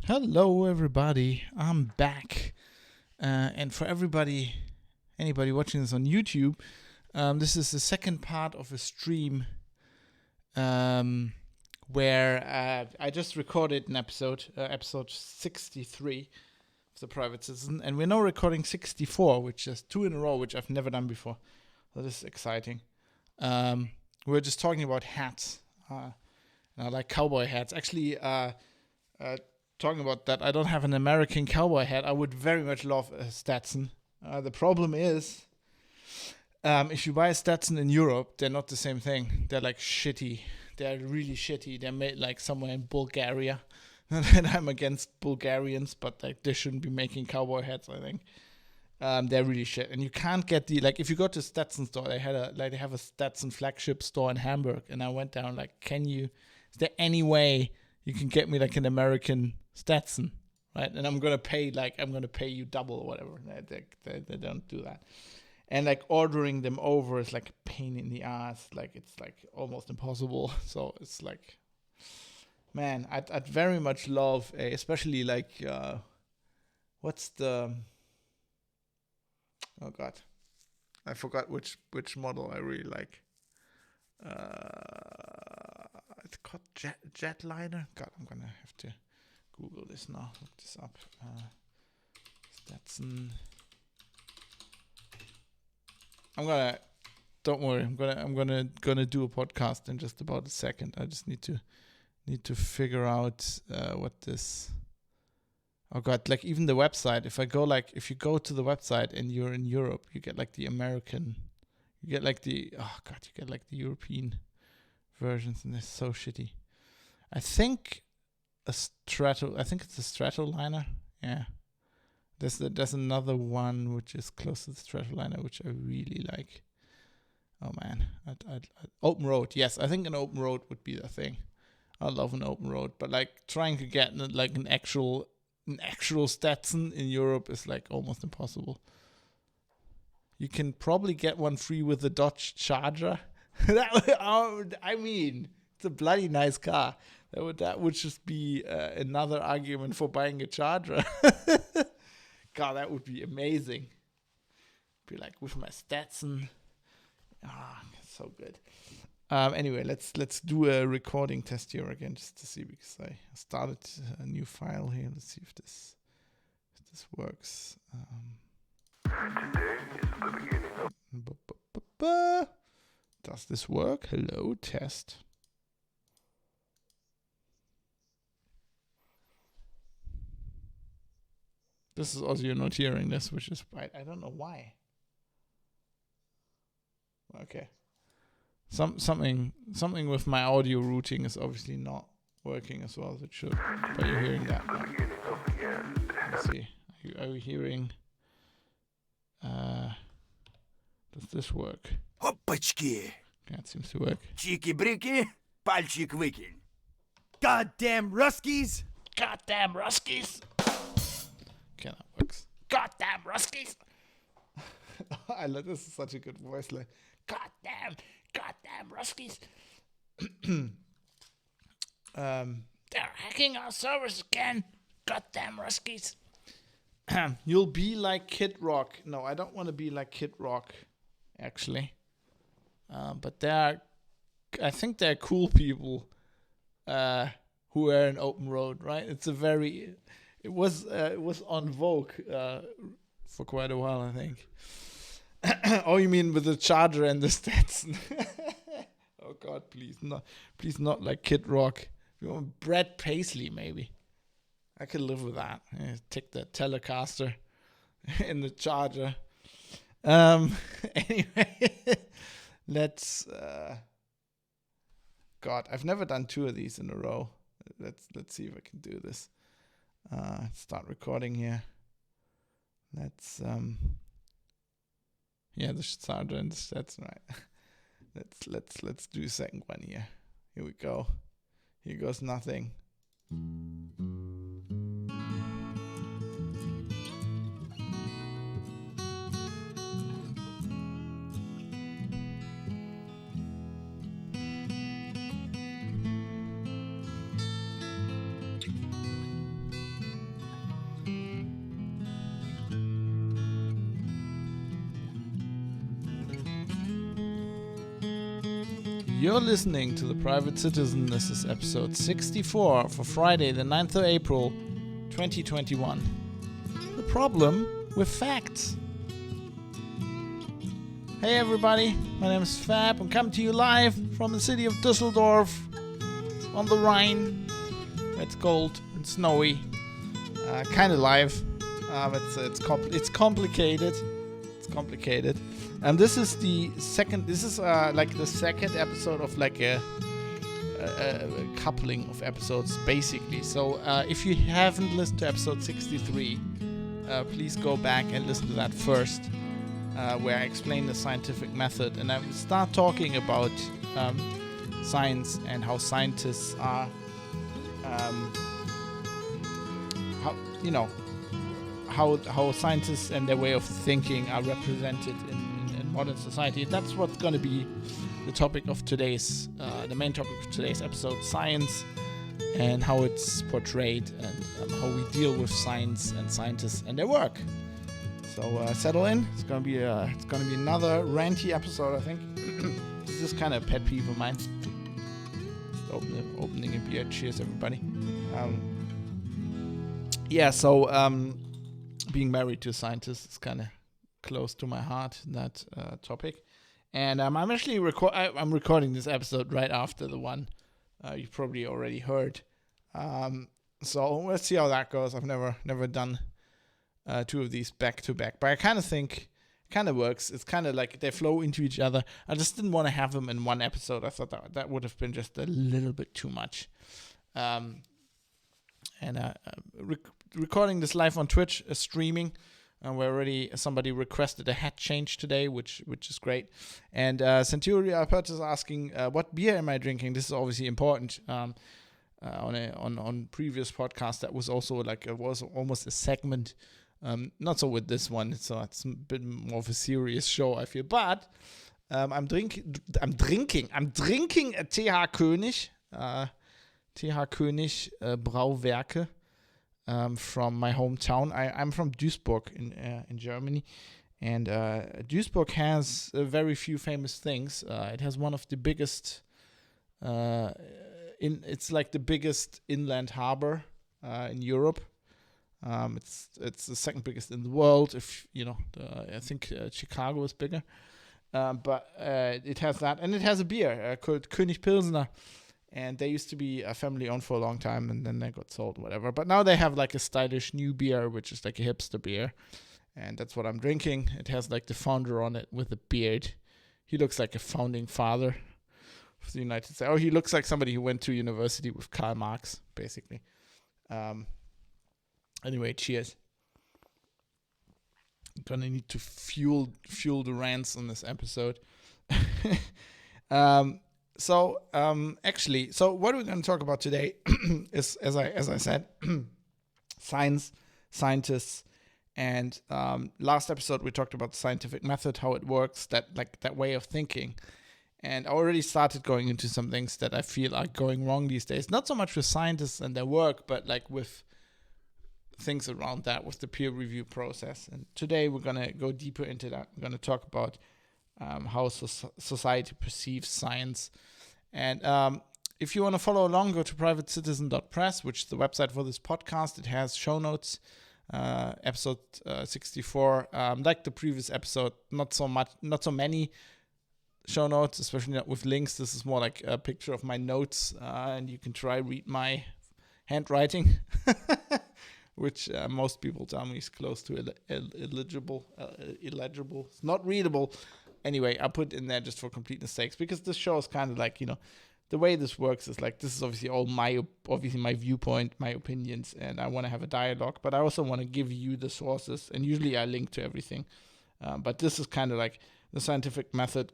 Hello, everybody. I'm back. And for anybody watching this on YouTube, this is the second part of a stream where I just recorded an episode 63 of The Private Citizen, and we're now recording 64, which is 2 in a row, which I've never done before. So this is exciting. We're just talking about hats. I like cowboy hats. Actually, talking about that, I don't have an American cowboy hat. I would very much love a Stetson. The problem is, if you buy a Stetson in Europe, they're not the same thing. They're like shitty. They're really shitty. They're made like somewhere in Bulgaria. And I'm against Bulgarians, but like they shouldn't be making cowboy hats, I think. They're really shit. And you can't get if you go to a Stetson store, they have a Stetson flagship store in Hamburg. And I went down like, is there any way you can get me like an American Stetson, right? And I'm gonna pay you double or whatever. They don't do that. And like ordering them over is like a pain in the ass. Like it's like almost impossible. So it's like, man, I'd very much love especially like what's the oh god, I forgot which model I really like. It's called Jetliner. God, I'm gonna have to Google this now. Look this up. Stetson. Don't worry. I'm gonna do a podcast in just about a second. I just need to figure out what this. Oh god, like even the website. If you go to the website and you're in Europe, you get like the American. You get like the European versions, and they're so shitty. I think it's a Stratoliner. Yeah. There's another one which is close to the Stratoliner, which I really like. Oh man, I'd open road. Yes, I think an open road would be the thing. I love an open road, but like trying to get like an actual Stetson in Europe is like almost impossible. You can probably get one free with the Dodge Charger. I mean, it's a bloody nice car. That would just be another argument for buying a Charger. God, that would be amazing. Be like with my Stetson. So good. Anyway, let's do a recording test here again just to see, because I started a new file here. Let's see if this works. Today is the beginning. Does this work? Hello, test. This is also, you're not hearing this, which is right. I don't know why. Okay. Something with my audio routing is obviously not working as well as it should. But you're hearing that now. Let's see. Are you hearing? Does this work? Опачки! That seems to work. Чики-брики, пальчик выкинь. Goddamn Ruskies! Goddamn Ruskies! Okay, that works. Goddamn Ruskies! I love this. Is such a good voice line. Goddamn Ruskies! They're hacking our servers again. Goddamn Ruskies! You'll be like Kid Rock. No, I don't want to be like Kid Rock, actually. But I think they're cool people who are in open road, right? It was on Vogue for quite a while, I think. Oh, you mean with the Charger and the Stetson? Oh God, please not like Kid Rock. You want Brad Paisley, maybe. I could live with that. Take the Telecaster in the Charger. Anyway, let's. God, I've never done 2 of these in a row. Let's see if I can do this. Start recording here. Let's the Charger and that's right. Let's do a second one here. Here we go. Here goes nothing. You're listening to The Private Citizen. This is episode 64 for Friday, the 9th of April, 2021. The problem with facts. Hey everybody, my name is Fab. I'm coming to you live from the city of Düsseldorf on the Rhine. It's cold and snowy. Kind of live. It's complicated. It's complicated. And this is the second. This is like the second episode of like a coupling of episodes, basically. So if you haven't listened to episode 63, please go back and listen to that first, where I explain the scientific method, and I will start talking about science and how scientists are, how scientists and their way of thinking are represented in modern society. That's what's going to be the topic of today's, the main topic of today's episode: science and how it's portrayed, and how we deal with science and scientists and their work. So settle in. It's gonna be another ranty episode, I think. This is kind of a pet peeve of mine. Just opening a beer. Cheers, everybody. Being married to a scientist is kind of close to my heart, that topic. And I'm actually I'm recording this episode right after the one you probably already heard. So let's see how that goes. I've never done two of these back to back, but I kind of think it kind of works. It's kind of like they flow into each other. I just didn't want to have them in one episode. I thought that would have been just a little bit too much. Recording this live on Twitch, streaming. Where somebody requested a hat change today, which is great. And Centuria Alpert is asking, what beer am I drinking? This is obviously important. On previous podcasts, that was also was almost a segment. Not so with this one. So it's a bit more of a serious show, I feel. But I'm drinking a TH König. TH König Brauwerke. From my hometown. I'm from Duisburg in Germany, and Duisburg has very few famous things. It has one of the biggest. It's like the biggest inland harbor in Europe. It's the second biggest in the world. If you know, I think Chicago is bigger, but it has that, and it has a beer called König Pilsner. And they used to be a family owned for a long time, and then they got sold, whatever. But now they have like a stylish new beer, which is like a hipster beer. And that's what I'm drinking. It has like the founder on it with a beard. He looks like a founding father of the United States. Oh, he looks like somebody who went to university with Karl Marx, basically. Anyway, cheers. I'm gonna need to fuel the rants on this episode. So what we're going to talk about today is, as I said, science, scientists, and last episode we talked about the scientific method, how it works, that way of thinking. And I already started going into some things that I feel are going wrong these days. Not so much with scientists and their work, but like with things around that, with the peer review process. And today we're going to go deeper into that. We're going to talk about how society perceives science. And if you want to follow along, go to privatecitizen.press, which is the website for this podcast. It has show notes, episode 64. Like the previous episode, not so many show notes, especially not with links. This is more like a picture of my notes, and you can read my handwriting, which most people tell me is close to illegible. It's not readable. Anyway, I put it in there just for completeness sakes, because this show is kind of like, the way this works is like, this is obviously all my viewpoint, my opinions, and I want to have a dialogue, but I also want to give you the sources, and usually I link to everything. But this is kind of like the scientific method.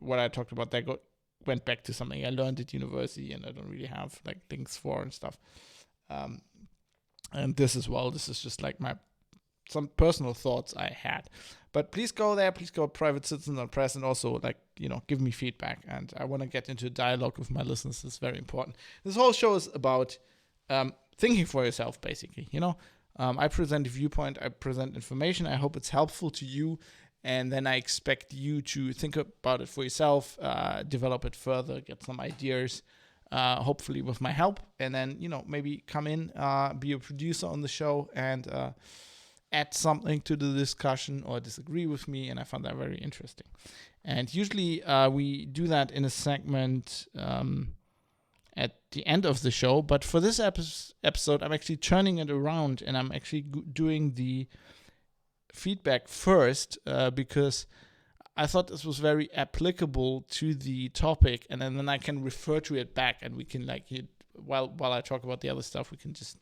What I talked about there went back to something I learned at university, and I don't really have like links for and stuff. And this as well, this is just like some personal thoughts I had. But please go there, please go privatecitizen.press, and also give me feedback. And I want to get into a dialogue with my listeners. It's very important. This whole show is about thinking for yourself, basically. I present a viewpoint, I present information. I hope it's helpful to you, And then I expect you to think about it for yourself, develop it further, get some ideas, hopefully with my help. And then, maybe come in, be a producer on the show and add something to the discussion or disagree with me. And I found that very interesting. And usually we do that in a segment at the end of the show. But for this episode, I'm actually turning it around and I'm actually doing the feedback first because I thought this was very applicable to the topic, and then I can refer to it back, and we can while I talk about the other stuff, we can just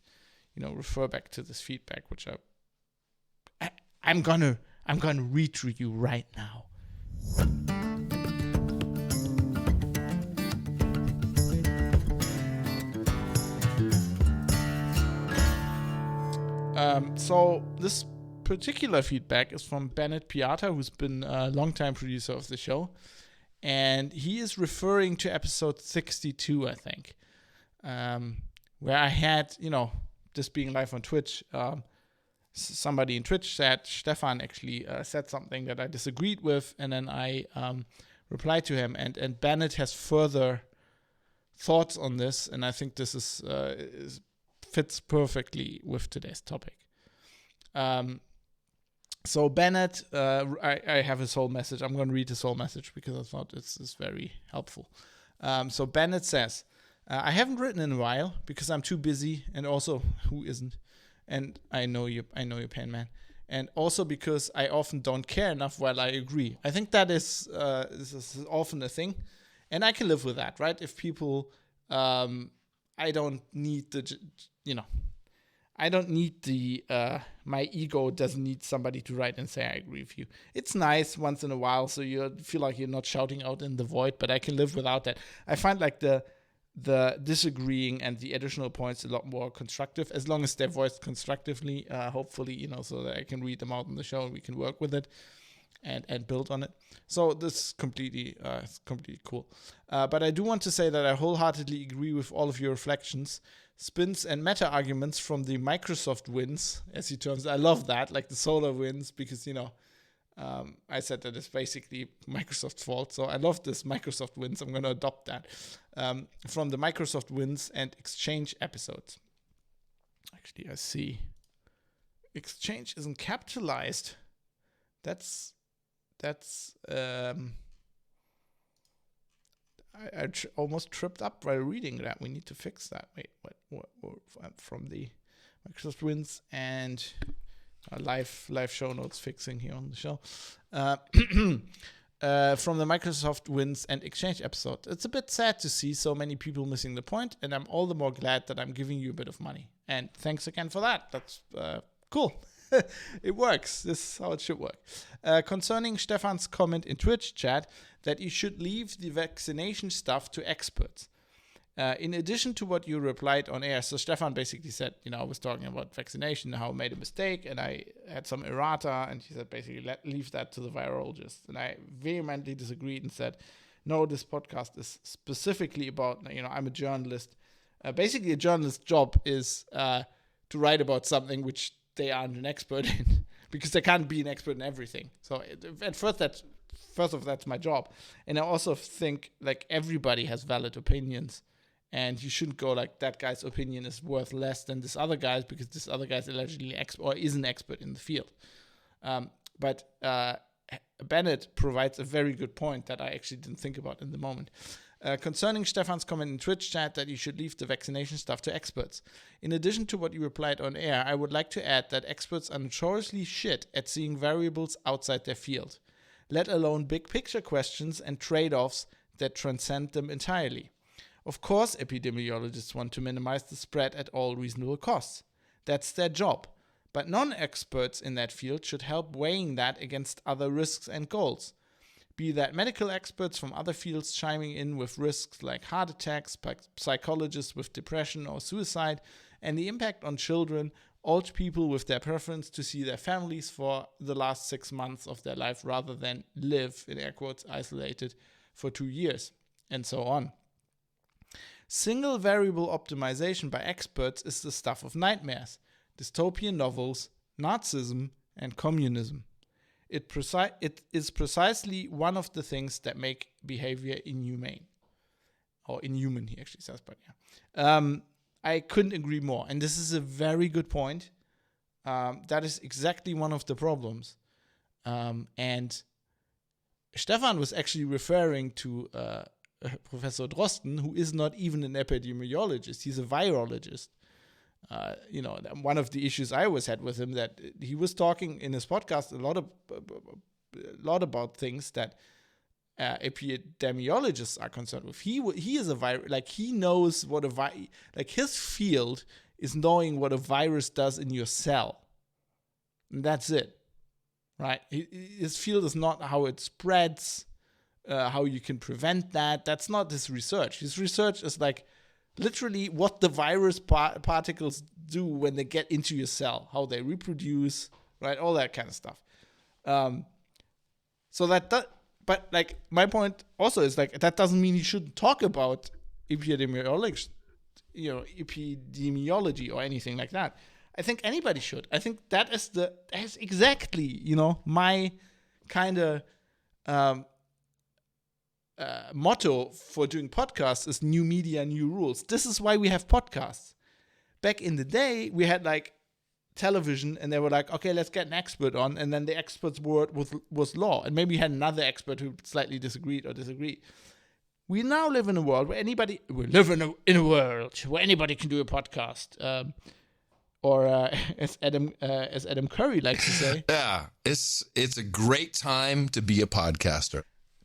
refer back to this feedback, which I'm gonna read to you right now. So this particular feedback is from Bennett Piata, who's been a longtime producer of the show, and he is referring to episode 62, I think, where I had, this being live on Twitch, somebody in Twitch said, Stefan actually said something that I disagreed with, and then I replied to him, and Bennett has further thoughts on this, and I think this is fits perfectly with today's topic. So Bennett, I have his whole message. I'm going to read his whole message because I thought it's very helpful. So Bennett says, I haven't written in a while because I'm too busy, and also, who isn't? And I know you, Pen Man. And also because I often don't care enough while I agree. I think that is this is often a thing, and I can live with that, right? If people, I don't need I don't need my ego doesn't need somebody to write and say, I agree with you. It's nice once in a while, so you feel like you're not shouting out in the void, but I can live without that. I find like the disagreeing and the additional points a lot more constructive, as long as they're voiced constructively, hopefully, so that I can read them out in the show and we can work with it and build on it. So this is completely cool. But I do want to say that I wholeheartedly agree with all of your reflections, spins, and meta arguments from the Microsoft wins, as he terms. I love that, like the solar wins, because I said that it's basically Microsoft's fault. So I love this Microsoft wins. I'm going to adopt that from the Microsoft wins and Exchange episodes. Actually, I see Exchange isn't capitalized. That's I almost tripped up while reading that. We need to fix that. Wait, what from the Microsoft wins and live show notes fixing here on the show. From the Microsoft wins and Exchange episode. It's a bit sad to see so many people missing the point, and I'm all the more glad that I'm giving you a bit of money. And thanks again for that. That's cool. It works. This is how it should work. Concerning Stefan's comment in Twitch chat that you should leave the vaccination stuff to experts. In addition to what you replied on air, so Stefan basically said, I was talking about vaccination, how I made a mistake, and I had some errata, and he said basically leave that to the virologist. And I vehemently disagreed and said, no, this podcast is specifically about, I'm a journalist. Basically, a journalist's job is to write about something which they aren't an expert in, because they can't be an expert in everything. So at first that's my job. And I also think like everybody has valid opinions, and you shouldn't go like that guy's opinion is worth less than this other guy's because this other guy's allegedly or is an expert in the field. But Bennett provides a very good point that I actually didn't think about in the moment. Concerning Stefan's comment in Twitch chat that you should leave the vaccination stuff to experts. In addition to what you replied on air, I would like to add that experts are notoriously shit at seeing variables outside their field, let alone big picture questions and trade-offs that transcend them entirely. Of course, epidemiologists want to minimize the spread at all reasonable costs. That's their job. But non-experts in that field should help weighing that against other risks and goals. Be that medical experts from other fields chiming in with risks like heart attacks, psychologists with depression or suicide, and the impact on children, old people with their preference to see their families for the last 6 months of their life rather than live, in air quotes, isolated for 2 years, and so on. Single variable optimization by experts is the stuff of nightmares, dystopian novels, Nazism, and communism. it is precisely one of the things that make behavior inhumane. Or inhuman, he actually says, but yeah. I couldn't agree more. And this is a very good point. That is exactly one of the problems. And Stefan was actually referring to Professor Drosten, who is not even an epidemiologist. He's a virologist. One of the issues I always had with him, that he was talking in his podcast a lot about things that epidemiologists are concerned with. He is a virus, like he knows what like his field is knowing what a virus does in your cell, and that's it, right? His field is not how it spreads, how you can prevent that. That's not his research. His research is like literally what the virus particles do when they get into your cell, how they reproduce, right? All that kind of stuff. But like my point also is like that doesn't mean you shouldn't talk about epidemiology or anything like that. I think anybody should. I think that's exactly my kind of motto for doing podcasts is new media, new rules. This is why we have podcasts. Back in the day, we had like television, and they were like, okay, let's get an expert on, and then the expert's word was law, and maybe you had another expert who slightly disagreed. We now live in a world where anybody can do a podcast, as Adam Curry likes to say. Yeah, it's a great time to be a podcaster.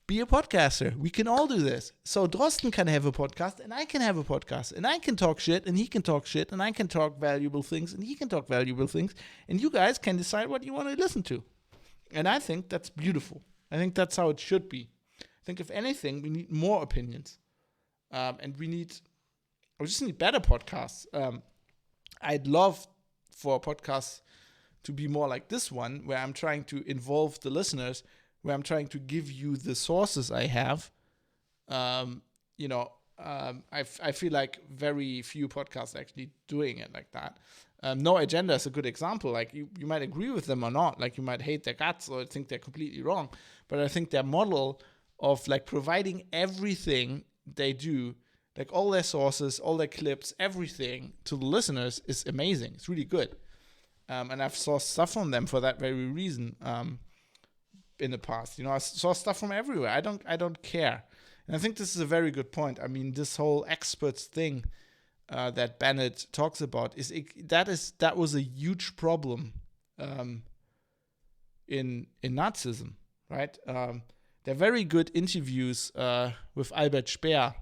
Be a podcaster. We can all do this. So Drosten can have a podcast, and I can have a podcast, and I can talk shit, and he can talk shit, and I can talk valuable things, and he can talk valuable things, and you guys can decide what you want to listen to. And I think that's beautiful. I think that's how it should be. I think if anything, we need more opinions, and we just need better podcasts. I'd love for podcasts to be more like this one, where I'm trying to involve the listeners, where I'm trying to give you the sources I have. I feel like very few podcasts are actually doing it like that. No Agenda is a good example. Like you might agree with them or not. Like you might hate their guts or think they're completely wrong. But I think their model of like providing everything they do, like all their sources, all their clips, everything to the listeners is amazing. It's really good. And I've saw stuff from them for that very reason. In the past, I saw stuff from everywhere. I don't care, and I think this is a very good point. I mean, this whole experts thing that Bennett talks about that was a huge problem in Nazism, right? They're very good interviews with Albert Speer,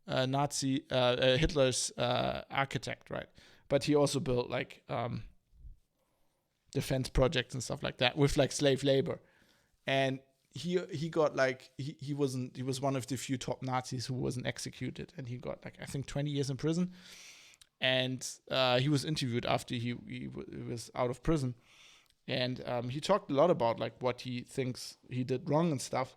Hitler's architect, right? But he also built like defense projects and stuff like that with like slave labor. And he got like he was one of the few top Nazis who wasn't executed, and he got like I think 20 years in prison. And he was interviewed after he was out of prison, and he talked a lot about like what he thinks he did wrong and stuff.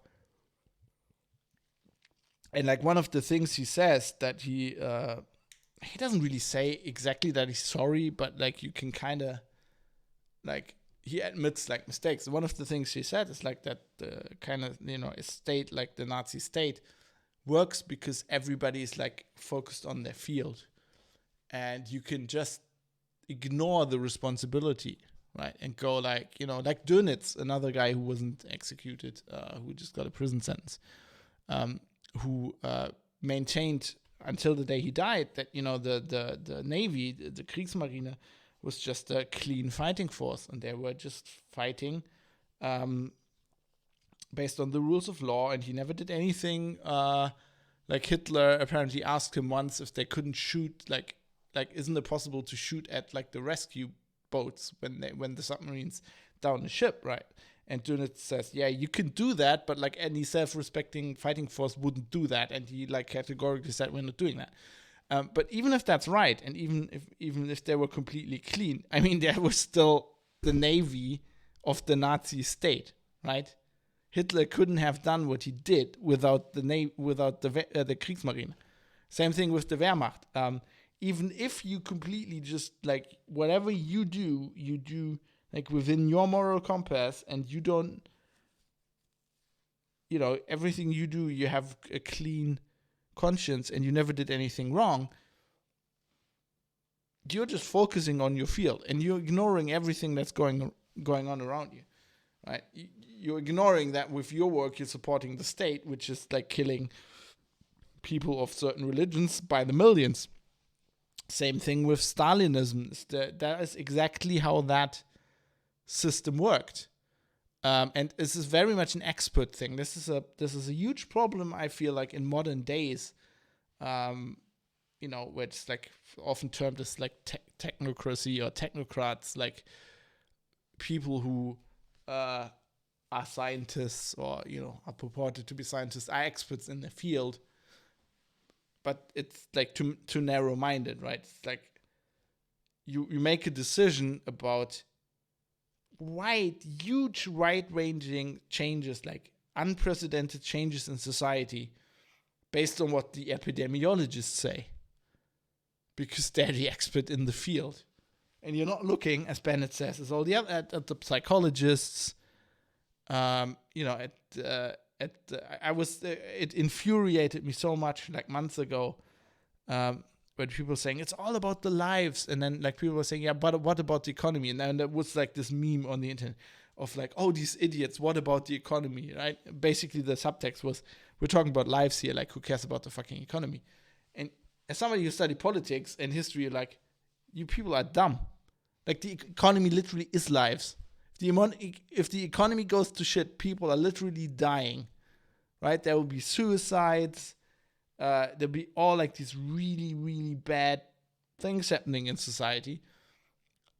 And like one of the things he says that he doesn't really say exactly that he's sorry, but like you can kind of like. He admits like mistakes. One of the things he said is like that the kind of a state like the Nazi state works because everybody is like focused on their field, and you can just ignore the responsibility, right? And go like like Dönitz, another guy who wasn't executed, who just got a prison sentence, who maintained until the day he died that the Navy, the Kriegsmarine, was just a clean fighting force, and they were just fighting based on the rules of law, and he never did anything like Hitler apparently asked him once if they couldn't shoot like isn't it possible to shoot at like the rescue boats when the submarines down the ship, right? And Dönitz says, yeah, you can do that, but like any self-respecting fighting force wouldn't do that, and he like categorically said, we're not doing that. But even if that's right, and even if they were completely clean, I mean, there was still the navy of the Nazi state, right? Hitler couldn't have done what he did without the Kriegsmarine. Same thing with the Wehrmacht. Even if you completely just like whatever you do like within your moral compass, and you don't, everything you do, you have a clean conscience and you never did anything wrong, you're just focusing on your field and you're ignoring everything that's going on around you, right? You're ignoring that with your work, you're supporting the state, which is like killing people of certain religions by the millions. Same thing with Stalinism. That is exactly how that system worked. And this is very much an expert thing. This is a huge problem, I feel like, in modern days, where it's like often termed as like technocracy or technocrats, like people who are scientists or, are purported to be scientists, are experts in their field. But it's like too narrow-minded, right? It's like you make a decision about huge, wide-ranging changes, like unprecedented changes in society, based on what the epidemiologists say, because they're the expert in the field. And you're not looking, as Bennett says, as all the other at the psychologists. It infuriated me so much, like months ago, when people were saying it's all about the lives, and then like people were saying, yeah, but what about the economy? And then there was like this meme on the internet of like, oh, these idiots, what about the economy, right? Basically the subtext was, we're talking about lives here, like who cares about the fucking economy? And as somebody who studied politics and history, like, you people are dumb. Like, the economy literally is lives. If the economy goes to shit, people are literally dying, right? There will be suicides. There'll be all like these really, really bad things happening in society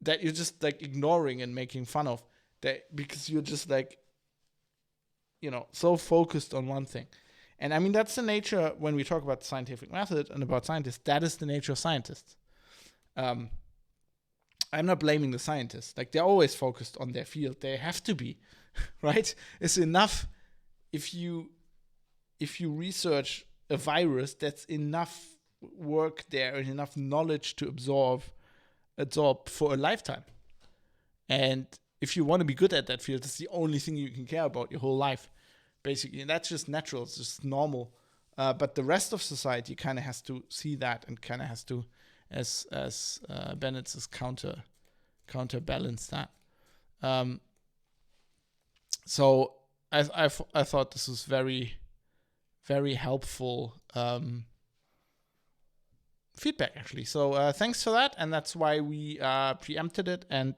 that you're just like ignoring and making fun of, that because you're just like, so focused on one thing. And I mean, that's the nature when we talk about the scientific method and about scientists. That is the nature of scientists. I'm not blaming the scientists. Like, they're always focused on their field. They have to be, right? It's enough if you research a virus, that's enough work there and enough knowledge to absorb for a lifetime. And if you want to be good at that field, it's the only thing you can care about your whole life, basically. And that's just natural. It's just normal. But the rest of society kind of has to see that and kind of has to, as Bennett says, counterbalance that. So I thought this was very, very helpful feedback, actually. So thanks for that, and that's why we preempted it. And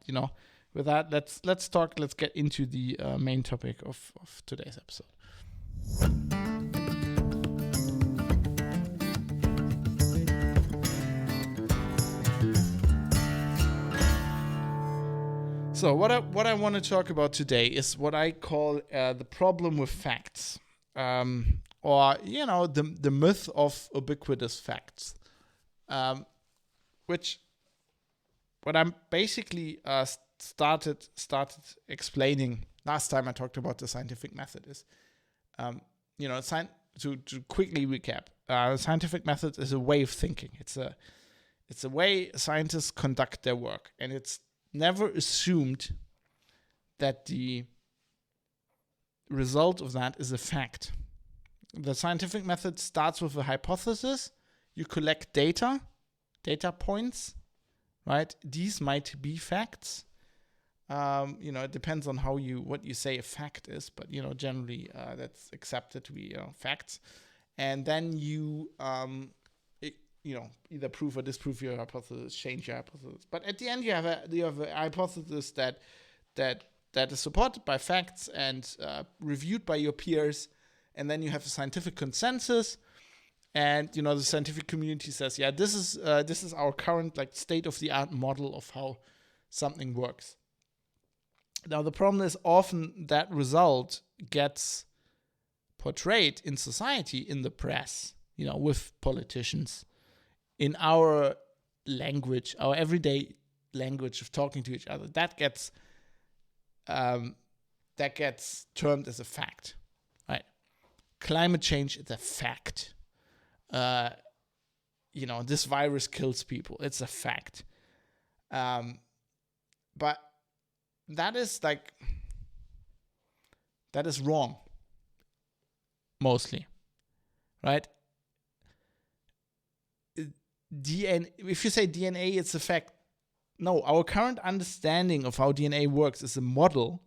with that, let's get into the main topic of today's episode. So what I want to talk about today is what I call the problem with facts, or the myth of ubiquitous facts, which what I'm basically started explaining last time I talked about the scientific method is, to quickly recap, the scientific method is a way of thinking. It's a way scientists conduct their work, and it's never assumed that the result of that is a fact. The scientific method starts with a hypothesis. You collect data points, right? These might be facts. It depends on what you say a fact is, but generally that's accepted to be facts. And then you either prove or disprove your hypothesis, change your hypothesis. But at the end, you have a hypothesis that is supported by facts and reviewed by your peers, and then you have a scientific consensus, and the scientific community says, yeah, this is our current like state of the art model of how something works. Now the problem is often that result gets portrayed in society, in the press, with politicians, in our language, our everyday language of talking to each other. That gets termed as a fact, right? Climate change is a fact. This virus kills people. It's a fact. But that is wrong, mostly, right? DNA, if you say DNA, it's a fact. No, our current understanding of how DNA works is a model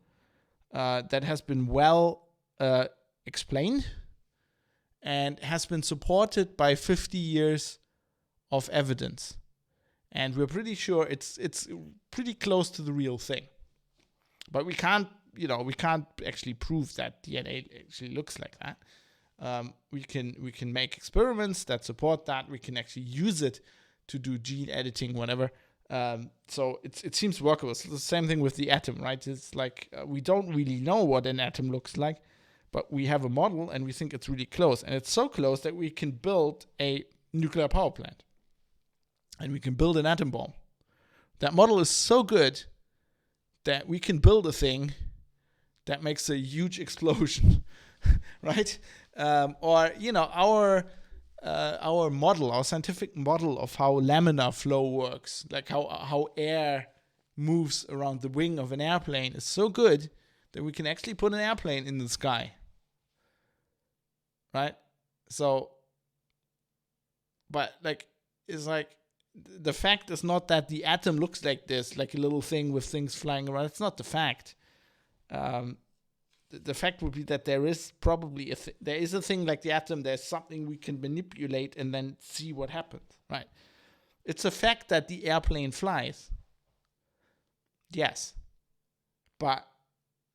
that has been well explained and has been supported by 50 years of evidence. And we're pretty sure it's pretty close to the real thing. But we can't actually prove that DNA actually looks like that. We can make experiments that support that. We can actually use it to do gene editing, whatever. So it seems workable. It's the same thing with the atom, right? It's like we don't really know what an atom looks like, but we have a model and we think it's really close. And it's so close that we can build a nuclear power plant. And we can build an atom bomb. That model is so good that we can build a thing that makes a huge explosion, right? Or our model, our scientific model of how laminar flow works, like how air moves around the wing of an airplane, is so good that we can actually put an airplane in the sky, right? So, but it's like, the fact is not that the atom looks like this, like a little thing with things flying around. It's not the fact. The fact would be that there is probably there is a thing like the atom. There's something we can manipulate and then see what happens, right? It's a fact that the airplane flies. Yes. But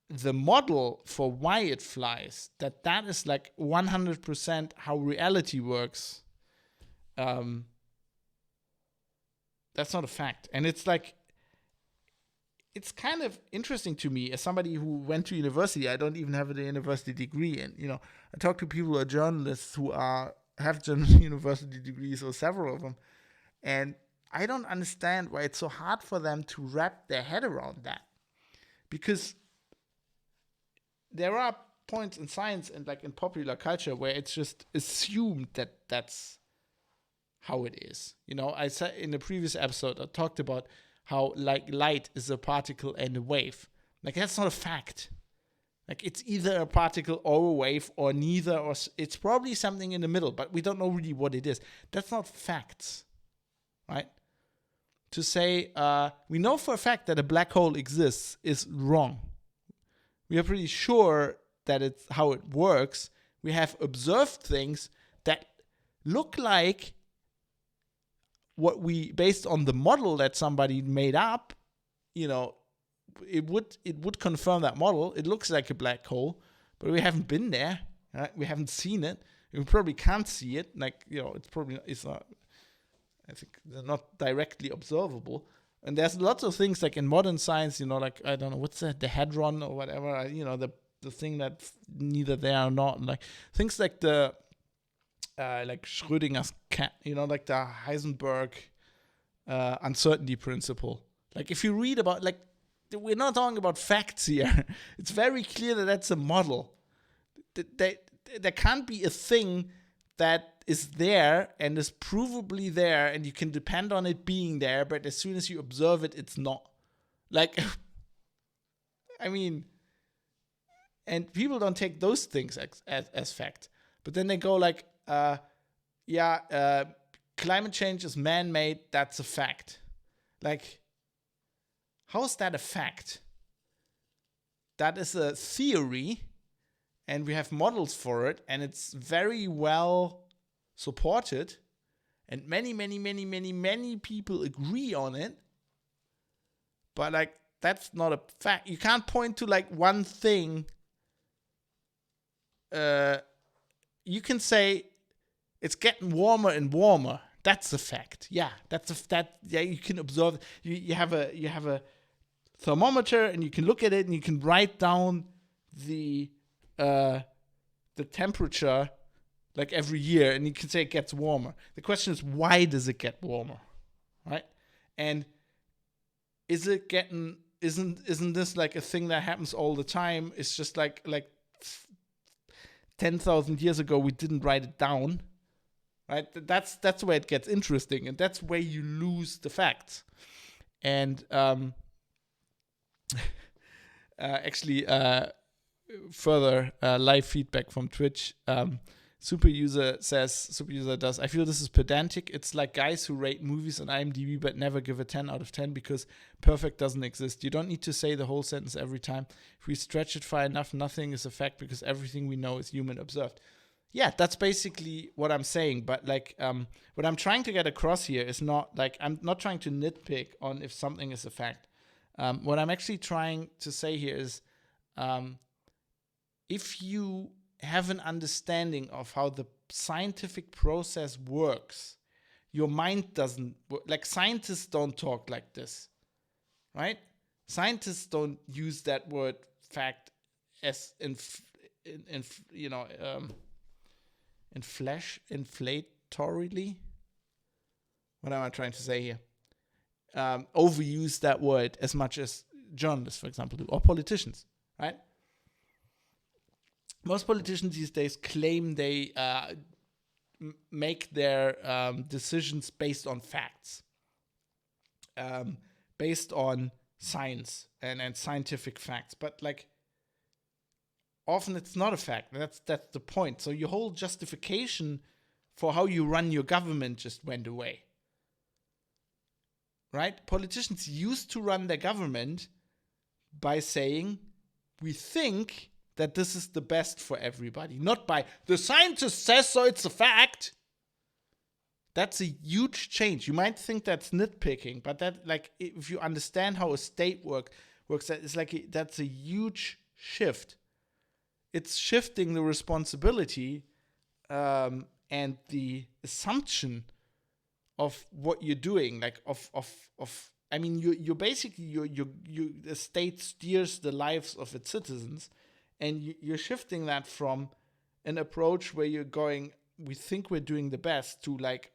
the model for why it flies, that is like 100% how reality works, that's not a fact. And it's like, it's kind of interesting to me as somebody who went to university. I don't even have a university degree. And, I talk to people who are journalists who have university degrees, or several of them. And I don't understand why it's so hard for them to wrap their head around that. Because there are points in science and in popular culture where it's just assumed that that's how it is. I said in the previous episode, I talked about how light is a particle and a wave. That's not a fact. It's either a particle or a wave or neither, or it's probably something in the middle, but we don't know really what it is. That's not facts, right? To say we know for a fact that a black hole exists is wrong. We are pretty sure that it's how it works. We have observed things that look like what we, based on the model that somebody made up, it would confirm that model. It looks like a black hole, but we haven't been there, right? We haven't seen it. We probably can't see it. It's not, I think they're not directly observable. And there's lots of things in modern science, I don't know, what's that, the hadron or whatever, the thing that's neither there or not. Things like the, Schrödinger's cat, the Heisenberg uncertainty principle. If you read about, we're not talking about facts here. It's very clear that that's a model. There can't be a thing that is there and is provably there and you can depend on it being there, but as soon as you observe it, it's not. And people don't take those things as fact. But then they go climate change is man-made, that's a fact. How is that a fact? That is a theory, and we have models for it, and it's very well supported, and many people agree on it, but that's not a fact. You can't point to one thing. You can say it's getting warmer and warmer. That's a fact. Yeah, you can observe. You have a thermometer and you can look at it and you can write down the temperature every year, and you can say it gets warmer. The question is, why does it get warmer, right? And is it getting? Isn't this a thing that happens all the time? It's just 10,000 years ago we didn't write it down, right? That's where it gets interesting, and that's where you lose the facts. And Actually, further live feedback from Twitch. Superuser does. I feel this is pedantic. It's like guys who rate movies on IMDb but never give a 10 out of 10 because perfect doesn't exist. You don't need to say the whole sentence every time. If we stretch it far enough, nothing is a fact because everything we know is human observed. Yeah, that's basically what I'm saying. But like, what I'm trying to get across here is not like, I'm not trying to nitpick on if something is a fact. What I'm actually trying to say here is, if you have an understanding of how the scientific process works, your mind doesn't work. Like, scientists don't talk like this, right? Scientists don't use that word fact as inflatorily. What am I trying to say here? Overuse that word as much as journalists, for example, do, or politicians, right? Most politicians these days claim they make their decisions based on facts, based on science and scientific facts. But like, often it's not a fact. That's the point. So your whole justification for how you run your government just went away, right? Politicians used to run their government by saying, we think that this is the best for everybody, not by the scientist says so, it's a fact. That's a huge change. You might think that's nitpicking, but that, like, if you understand how a state works, it's like that's a huge shift. It's shifting the responsibility and the assumption of what you're doing, like I mean, you're basically the state steers the lives of its citizens. And you're shifting that from an approach where you're going, we think we're doing the best, to like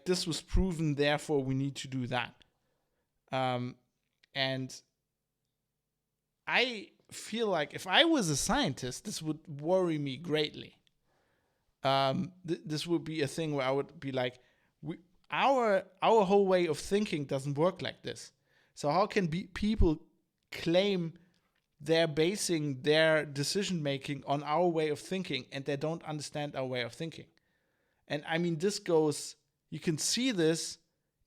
this was proven, therefore we need to do that. And I feel like if I was a scientist, this would worry me greatly. This would be a thing where I would be like, our whole way of thinking doesn't work like this. So how can people claim they're basing their decision making on our way of thinking, and they don't understand our way of thinking? And I mean, this goes, you can see this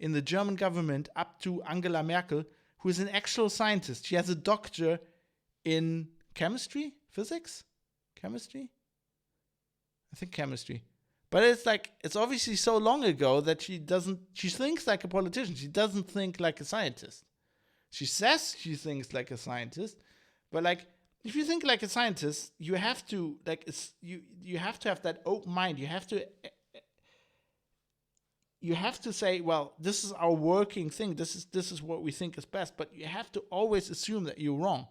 in the German government up to Angela Merkel, who is an actual scientist. She has a doctor in chemistry, physics, chemistry. I think chemistry. But it's like, it's obviously so long ago that she thinks like a politician. She doesn't think like a scientist. She says she thinks like a scientist. But like, if you think like a scientist, you have to you have to have that open mind. You have to say, well, this is our working thing. This is what we think is best. But you have to always assume that you're wrong.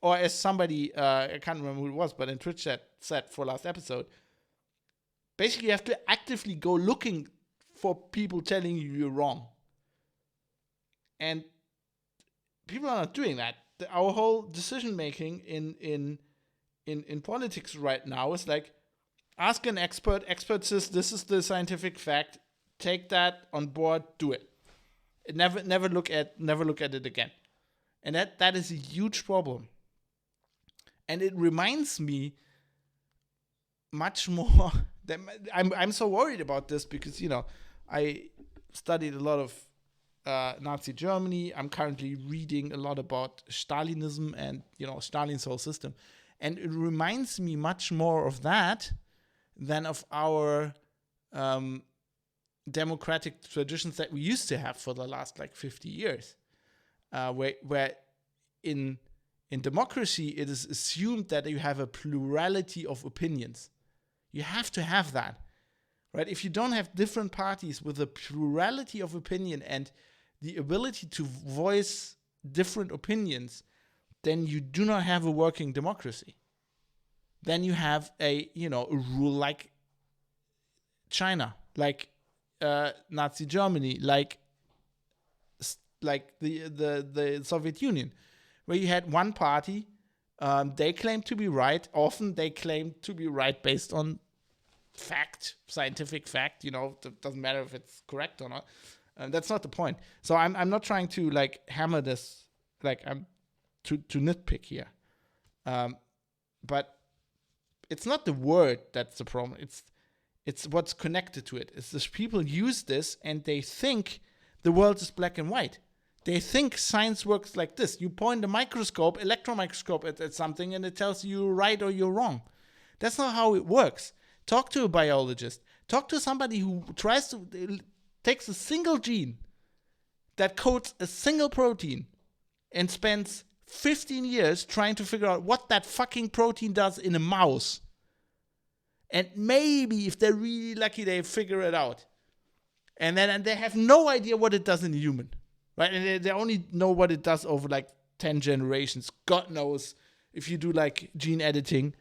Or as somebody, I can't remember who it was, but in Twitch chat said for last episode, basically you have to actively go looking for people telling you you're wrong. And people are not doing that. Our whole decision making in politics right now is like, ask an expert. Expert says this is the scientific fact. Take that on board. Do it. Never look at it again. And that is a huge problem. And it reminds me much more that I'm so worried about this because, you know, I studied a lot of Nazi Germany. I'm currently reading a lot about Stalinism and, you know, Stalin's whole system. And it reminds me much more of that than of our democratic traditions that we used to have for the last, like, 50 years. Where in democracy, it is assumed that you have a plurality of opinions. You have to have that, right? If you don't have different parties with a plurality of opinion and the ability to voice different opinions, then you do not have a working democracy. Then you have a rule like China, like Nazi Germany, like the Soviet Union, where you had one party, they claim to be right. Often they claim to be right based on fact, scientific fact. You know, it doesn't matter if it's correct or not. That's not the point. So I'm not trying to like hammer this like I'm to nitpick here. But it's not the word that's the problem. It's what's connected to it. It's this people use this and they think the world is black and white. They think science works like this. You point a microscope, electron microscope at something and it tells you you're right or you're wrong. That's not how it works. Talk to a biologist. Talk to somebody who takes a single gene that codes a single protein and spends 15 years trying to figure out what that fucking protein does in a mouse. And maybe if they're really lucky, they figure it out. And then they have no idea what it does in a human. Right? And they only know what it does over like 10 generations. God knows if you do like gene editing,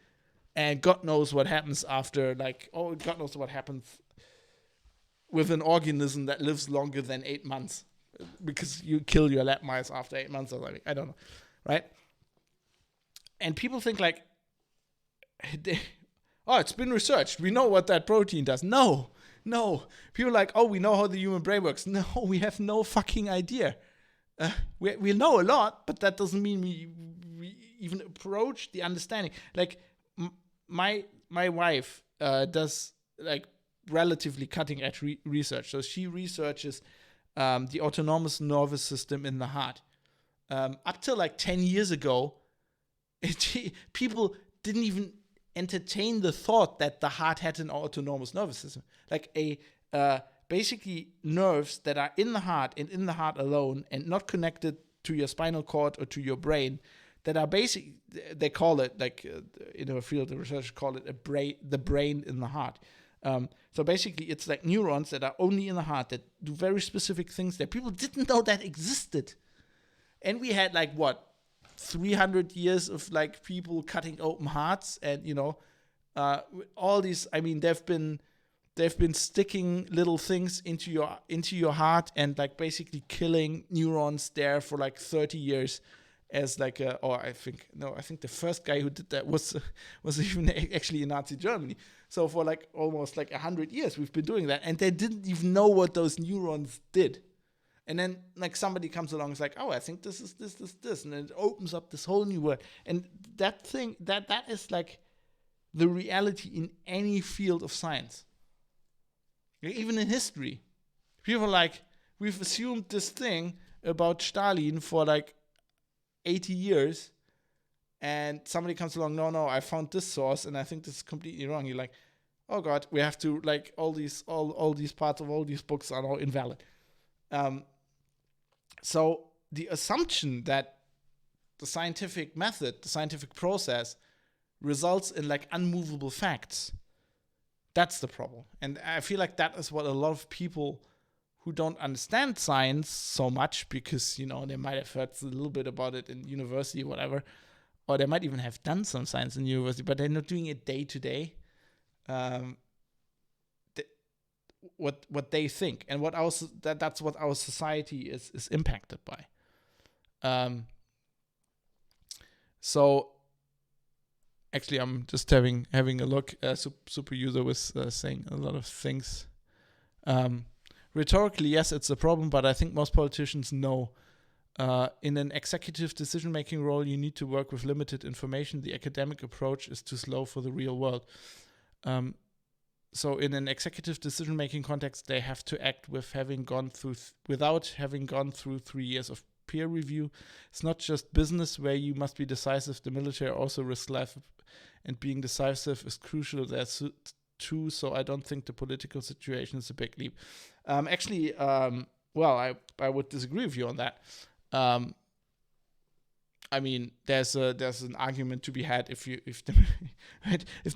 and God knows what happens after, like, God knows what happens with an organism that lives longer than 8 months because you kill your lab mice after 8 months or something. I don't know. Right? And people think like, it's been researched. We know what that protein does. No. People are like, we know how the human brain works. No, we have no fucking idea. We know a lot, but that doesn't mean we even approach the understanding. Like, my wife does like relatively cutting edge research. So she researches the autonomous nervous system in the heart. Up till like 10 years ago, people didn't even entertain the thought that the heart had an autonomous nervous system. Like basically nerves that are in the heart and in the heart alone and not connected to your spinal cord or to your brain, that are they call it, like in a field of research, call it the brain in the heart. So basically it's like neurons that are only in the heart that do very specific things that people didn't know that existed. And we had like 300 years of like people cutting open hearts, and all these. I mean, they've been sticking little things into your heart and like basically killing neurons there for like 30 years, as like I think the first guy who did that was even actually in Nazi Germany. So for like almost like 100 years we've been doing that, and they didn't even know what those neurons did. And then like somebody comes along and is like, I think this is this, and it opens up this whole new world. And that thing, that is like the reality in any field of science. Even in history. People are like, we've assumed this thing about Stalin for like 80 years, and somebody comes along, no, I found this source and I think this is completely wrong. You're like, oh God, we have to like all these parts of all these books are now invalid. So the assumption that the scientific method, the scientific process, results in like unmovable facts, that's the problem. And I feel like that is what a lot of people who don't understand science so much, because they might have heard a little bit about it in university or whatever, or they might even have done some science in university, but they're not doing it day to day. What they think and that's what our society is impacted by. So actually I'm just having a look. Super user was saying a lot of things. Rhetorically, yes, it's a problem, but I think most politicians know in an executive decision-making role you need to work with limited information. The academic approach is too slow for the real world. So in an executive decision-making context, they have to act without having gone through 3 years of peer review. It's not just business where you must be decisive. The military also risks life, and being decisive is crucial there too. So I don't think the political situation is a big leap. I would disagree with you on that. I mean, there's an argument to be had if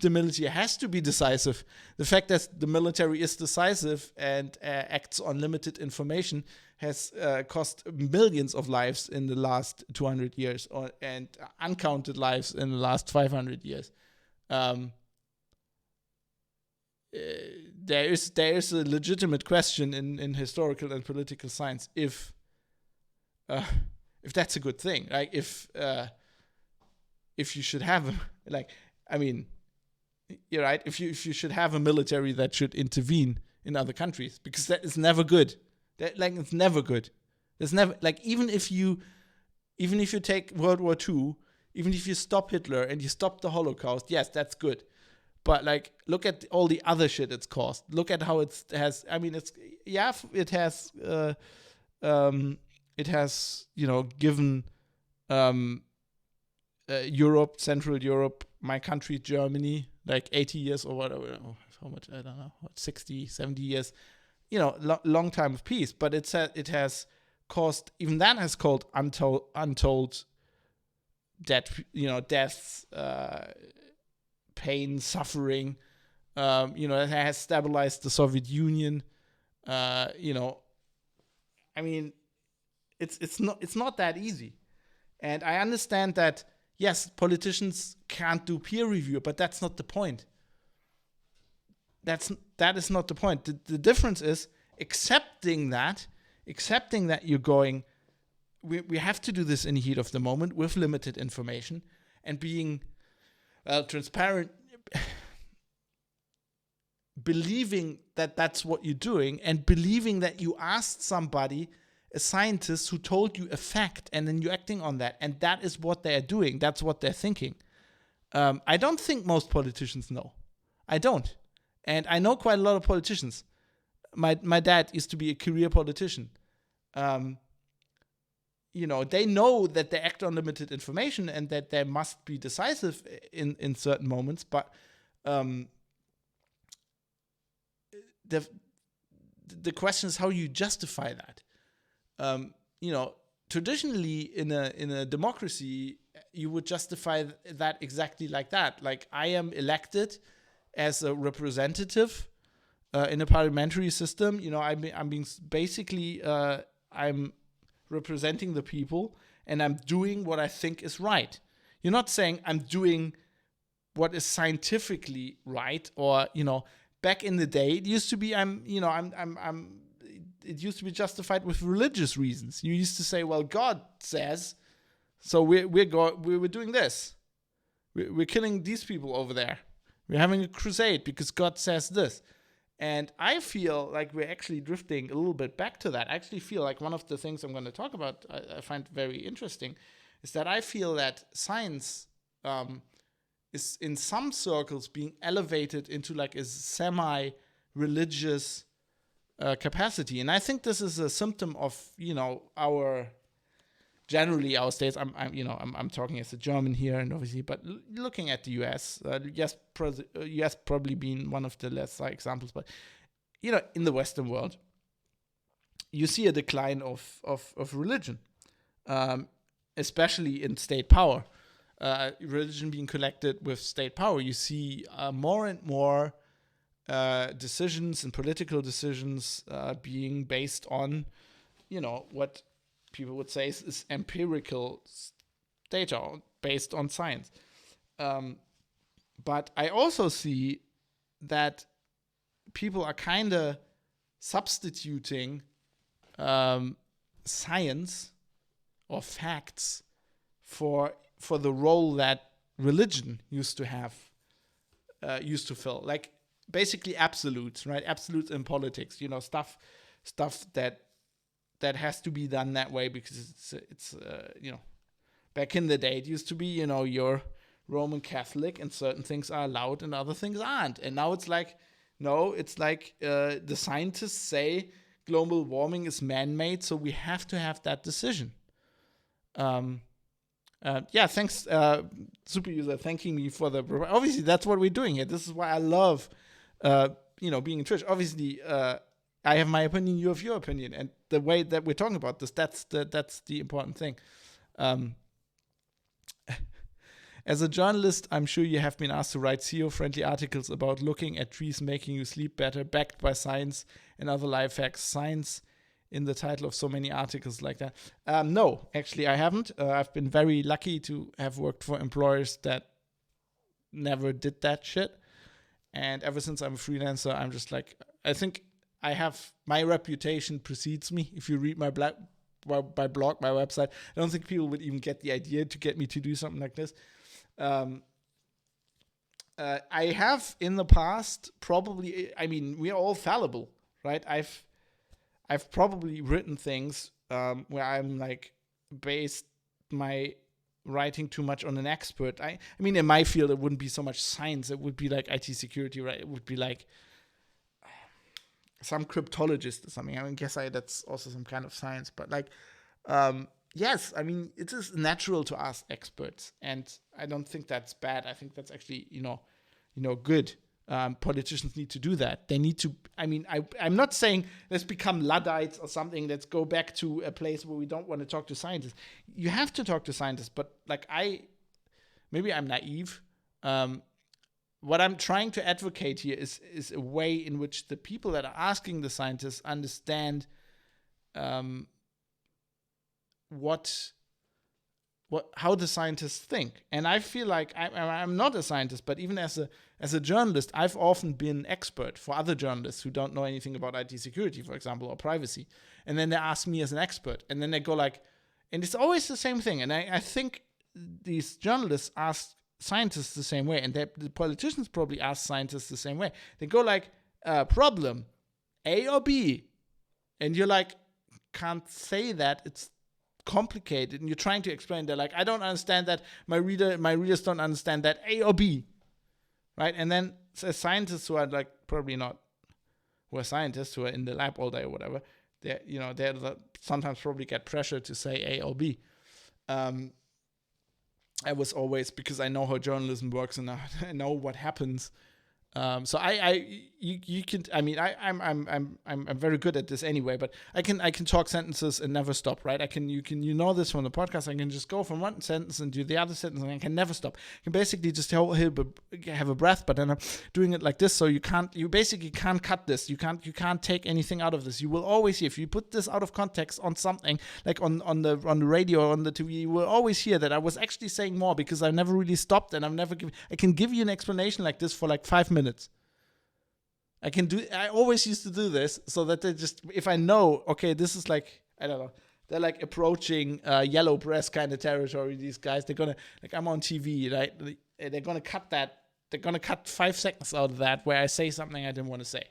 the military has to be decisive. The fact that the military is decisive and acts on limited information has cost millions of lives in the last 200 years, and uncounted lives in the last 500 years. There is a legitimate question in historical and political science if that's a good thing. Like if you should have you're right. If you should have a military that should intervene in other countries, because that is never good. It's never good. There's never, like, even if you Even if you take World War II, even if you stop Hitler and you stop the Holocaust, yes, that's good. But like, look at all the other shit it's caused. Look at how it has. I mean, it has given Europe, Central Europe, my country, Germany, like 80 years or whatever. How much? I don't know. 60, 70 years. Long time of peace. But it has caused, even that has caused untold deaths, pain, suffering. It has stabilized the Soviet Union. I mean, it's not that easy. And I understand that, yes, politicians can't do peer review, but that's not the point. That is not the point. The difference is accepting that you're going, we have to do this in the heat of the moment with limited information, and being transparent, believing that that's what you're doing, and believing that you asked somebody, a scientist, who told you a fact, and then you're acting on that, and that is what they're doing. That's what they're thinking. I don't think most politicians know. I don't. And I know quite a lot of politicians. My dad used to be a career politician. They know that they act on limited information and that they must be decisive in certain moments, but the question is how you justify that. Traditionally in a democracy, you would justify that exactly like that. Like, I am elected as a representative in a parliamentary system. I'm representing the people, and I'm doing what I think is right. You're not saying I'm doing what is scientifically right, or back in the day it used to be it used to be justified with religious reasons. You used to say, well, God says, so we're doing this. We're killing these people over there. We're having a crusade because God says this. And I feel like we're actually drifting a little bit back to that. I actually feel like one of the things I'm going to talk about, I find very interesting, is that I feel that science is in some circles being elevated into like a semi-religious capacity. And I think this is a symptom of, our states. I'm talking as a German here, and obviously, but looking at the US, US probably being one of the lesser examples, but in the Western world, you see a decline of religion, especially in state power. Religion being connected with state power. You see more and more decisions and political decisions being based on, what people would say is empirical data based on science. But I also see that people are kind of substituting science or facts for the role that religion used to fill. Like, basically absolutes, right? Absolutes in politics, stuff that has to be done that way because it's back in the day it used to be, you're Roman Catholic and certain things are allowed and other things aren't. And now it's like, no, it's like the scientists say global warming is man-made, so we have to have that decision. Thanks, super user, thanking me for the. Obviously, that's what we're doing here. This is why I love, being in Twitch. Obviously, I have my opinion, you have your opinion, and the way that we're talking about this, that's the important thing. As a journalist, I'm sure you have been asked to write SEO-friendly articles about looking at trees making you sleep better, backed by science and other life hacks. Science in the title of so many articles like that. No, actually, I haven't. I've been very lucky to have worked for employers that never did that shit. And ever since I'm a freelancer, I'm just like, I think I have, my reputation precedes me. If you read my blog, my website, I don't think people would even get the idea to get me to do something like this. I have in the past probably, we are all fallible, right? I've probably written things where I'm like based my writing too much on an expert. I mean, in my field, it wouldn't be so much science. It would be like IT security, right? It would be like some cryptologist or something. I mean, that's also some kind of science. But like, yes, I mean, it is natural to ask experts, and I don't think that's bad. I think that's actually, good. Politicians need to do that. They need to. I mean, I'm not saying let's become Luddites or something. Let's go back to a place where we don't want to talk to scientists. You have to talk to scientists, but like maybe I'm naive. What I'm trying to advocate here is a way in which the people that are asking the scientists understand how the scientists think. And I feel like I'm not a scientist, but even as a journalist, I've often been expert for other journalists who don't know anything about IT security, for example, or privacy. And then they ask me as an expert, and then they go like, and it's always the same thing. And I think these journalists ask scientists the same way, and the politicians probably ask scientists the same way. They go like, problem, A or B? And you're like, can't say that, it's complicated, and you're trying to explain. They're like, I don't understand that, my readers don't understand that, A or B, right? And then scientists who are like who are scientists who are in the lab all day or whatever, they sometimes probably get pressure to say A or B. I was always, because I know how journalism works and I know what happens. So you can, I mean, I'm very good at this anyway, but I can talk sentences and never stop, right? You know this from the podcast. I can just go from one sentence and do the other sentence, and I can never stop. I can basically just have a breath, but then I'm doing it like this. So you basically can't cut this. You can't take anything out of this. You will always hear, if you put this out of context on something like on the radio or on the TV, you will always hear that I was actually saying more, because I never really stopped, and I can give you an explanation like this for like 5 minutes. I always used to do this, so that if I know, okay, this is like, I don't know, they're like approaching yellow press kind of territory, these guys, they're gonna, like, I'm on TV, right? They're gonna cut that, they're gonna cut 5 seconds out of that where I say something I didn't want to say.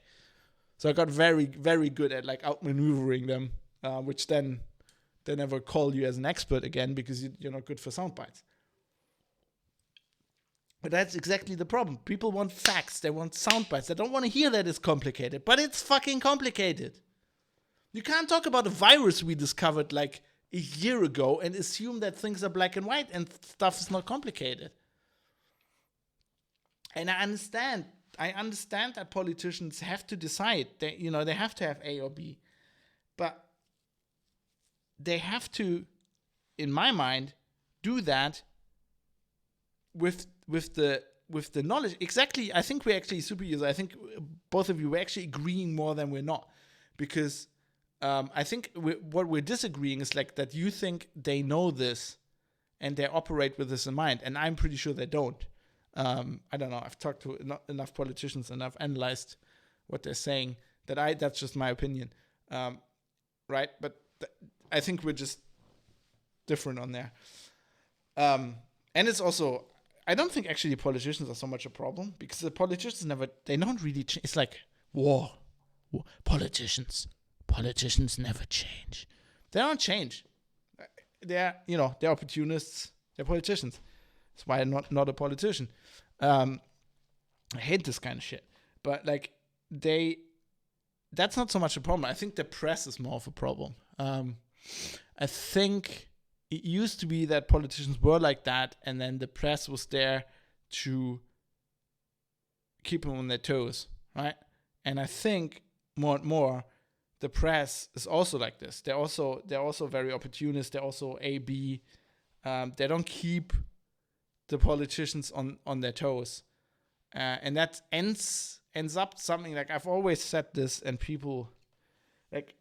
So I got very, very good at like outmaneuvering them, which then they never call you as an expert again, because you're not good for sound bites. But that's exactly the problem. People want facts. They want sound bites. They don't want to hear that it's complicated. But it's fucking complicated. You can't talk about a virus we discovered like a year ago and assume that things are black and white and stuff is not complicated. And I understand that politicians have to decide. They have to have A or B. But they have to, in my mind, do that with the knowledge. Exactly, I think we're actually super users. I think both of you were actually agreeing more than we're not, because I think what we're disagreeing is like that you think they know this and they operate with this in mind, and I'm pretty sure they don't. I don't know. I've talked to enough politicians and I've analyzed what they're saying that's just my opinion, right? But I think we're just different on there. And it's also, I don't think actually politicians are so much a problem, because the politicians they don't really change. It's like war. Politicians never change. They don't change. They're opportunists. They're politicians. That's why I'm not a politician. I hate this kind of shit. But like that's not so much a problem. I think the press is more of a problem. I think it used to be that politicians were like that, and then the press was there to keep them on their toes, right? And I think more and more, the press is also like this. They're also very opportunist. They're also A/B. They don't keep the politicians on their toes, and that ends up something like, I've always said this, and people like,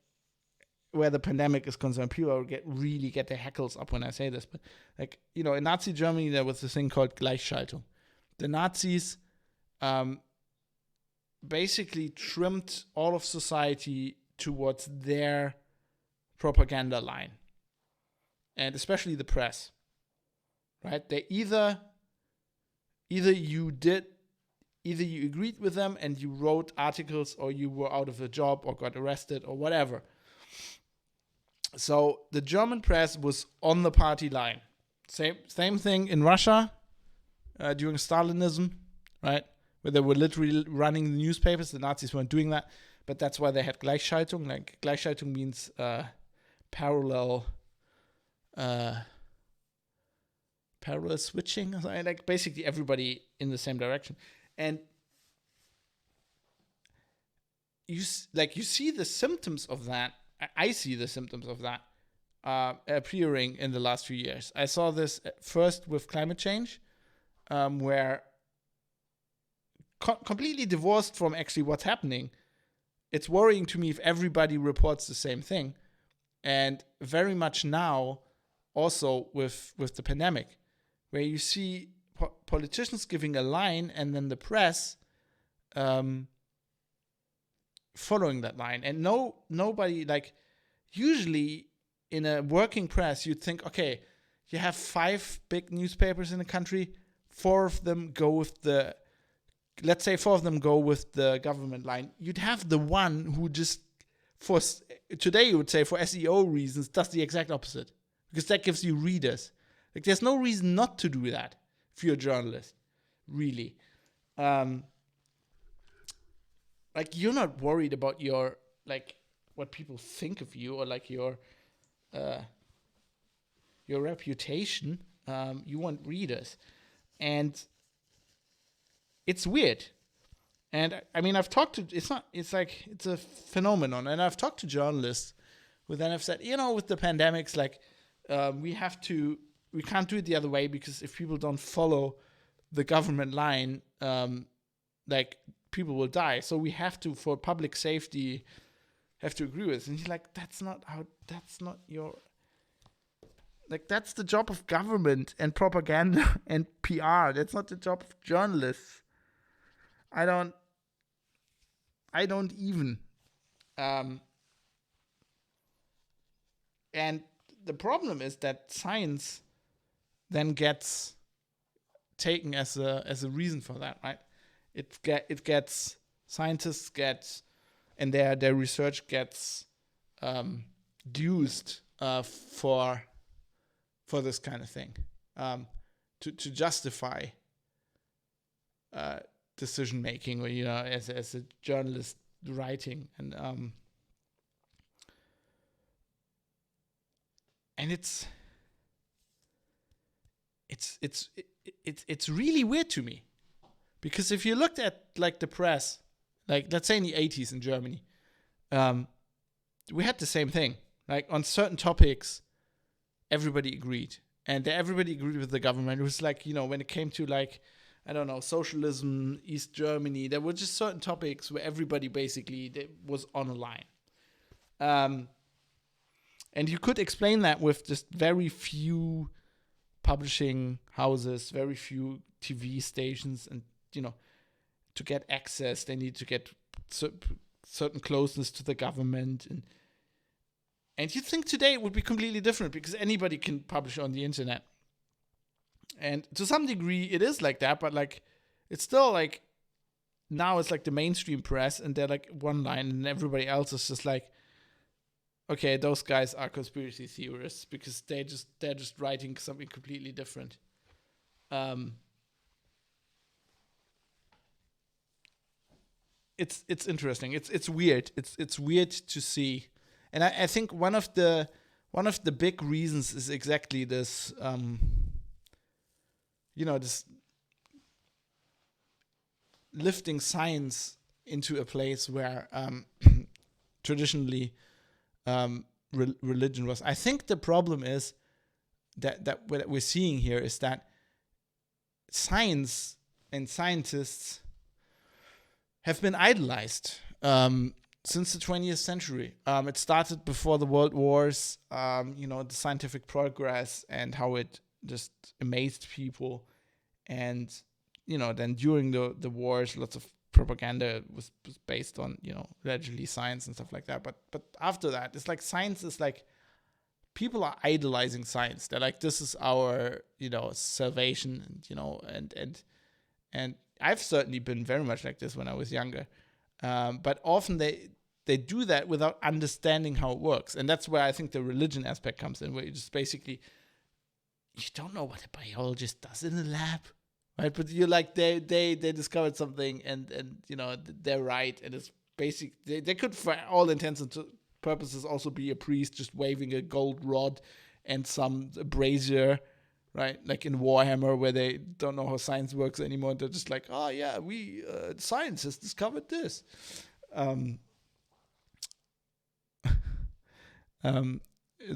where the pandemic is concerned, people really get their hackles up when I say this. But like, in Nazi Germany, there was this thing called Gleichschaltung. The Nazis basically trimmed all of society towards their propaganda line, and especially the press. Right? They either you agreed with them and you wrote articles, or you were out of a job or got arrested or whatever. So the German press was on the party line. Same thing in Russia during Stalinism, right? Where they were literally running the newspapers. The Nazis weren't doing that, but that's why they had Gleichschaltung. Like Gleichschaltung means parallel switching, or something. Like basically everybody in the same direction. And you see the symptoms of that. I see the symptoms of that appearing in the last few years. I saw this first with climate change, where completely divorced from actually what's happening. It's worrying to me if everybody reports the same thing, and very much now also with the pandemic, where you see politicians giving a line and then the press following that line, and nobody, like, usually in a working press you'd think, okay, you have 5 big newspapers in the country, 4 of them go with the government line. You'd have the one who just, for today you would say for SEO reasons, does the exact opposite, because that gives you readers. Like, there's no reason not to do that if you're a journalist, really. Like, you're not worried about your, like, what people think of you, or like your reputation. You want readers, and it's weird. And I mean, it's a phenomenon. And I've talked to journalists who then have said, with the pandemics, like, we can't do it the other way, because if people don't follow the government line, like, people will die. So we have to, for public safety, have to agree with. And he's like, that's not that's the job of government and propaganda and PR. That's not the job of journalists. I don't even. And the problem is that science then gets taken as a reason for that, right? Scientists get, and their research gets used for this kind of thing, to justify decision making, or as a journalist writing, and it's really weird to me, because if you looked at, like, the press, like, let's say in the 80s in Germany, we had the same thing. Like, on certain topics, everybody agreed, and everybody agreed with the government. It was like, when it came to, like, I don't know, socialism, East Germany, there were just certain topics where everybody basically was on a line. And you could explain that with just very few publishing houses, very few TV stations, and, to get access, they need to get certain closeness to the government. And you'd think today it would be completely different, because anybody can publish on the internet. And to some degree it is like that, but, like, it's still, like, now it's like the mainstream press, and they're like one line, and everybody else is just like, okay, those guys are conspiracy theorists, because they're just writing something completely different. It's interesting. It's weird. It's weird to see, and I think one of the big reasons is exactly this. This lifting science into a place where traditionally religion was. I think the problem is that what we're seeing here is that science and scientists have been idolized since the 20th century. It started before the World Wars, the scientific progress and how it just amazed people. And, then during the wars, lots of propaganda was based on, allegedly science and stuff like that. But after that, it's like science is like, people are idolizing science. They're like, this is our, salvation, and I've certainly been very much like this when I was younger. But often they do that without understanding how it works. And that's where I think the religion aspect comes in, where you just basically, you don't know what a biologist does in a lab, right? But you're like, they discovered something, and they're right, and it's basic. They could, for all intents and purposes, also be a priest just waving a gold rod and some brazier, right? Like in Warhammer, where they don't know how science works anymore. They're just like, oh yeah, we science has discovered this.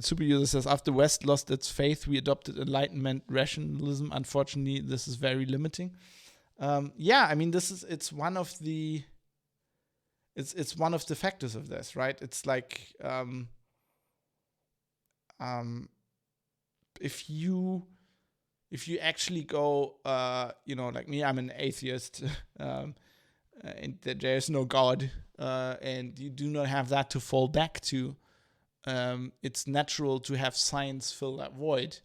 Super User says, after West lost its faith, we adopted Enlightenment rationalism. Unfortunately, this is very limiting. It's one of the factors of this, right? It's like if you actually go, like me, I'm an atheist, and there is no God, and you do not have that to fall back to. It's natural to have science fill that void.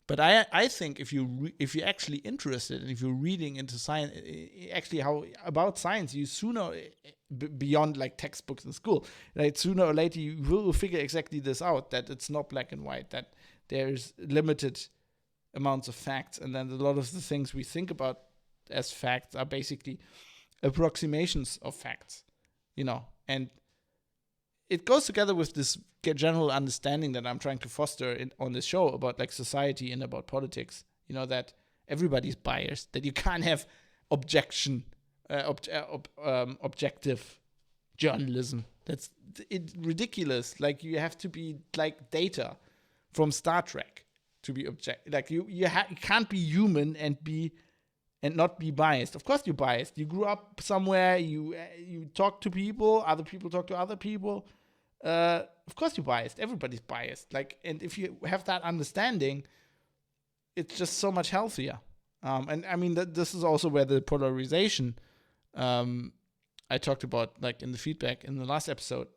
But I think if you're actually interested, and if you're reading into science, actually about science, you sooner, beyond like textbooks in school, like sooner or later you will figure exactly this out, that it's not black and white, that there's limited amounts of facts, and then a lot of the things we think about as facts are basically approximations of facts, and it goes together with this general understanding that I'm trying to foster on this show about like society and about politics, that everybody's biased, that you can't have objective journalism. That's ridiculous. Like, you have to be like Data from Star Trek to be objective. Like, you can't be human and not be biased. Of course you're biased. You grew up somewhere, you talk to people, other people talk to other people. Of course you're biased. Everybody's biased. Like, and if you have that understanding, it's just so much healthier. And I mean, this is also where the polarization I talked about, like in the feedback in the last episode,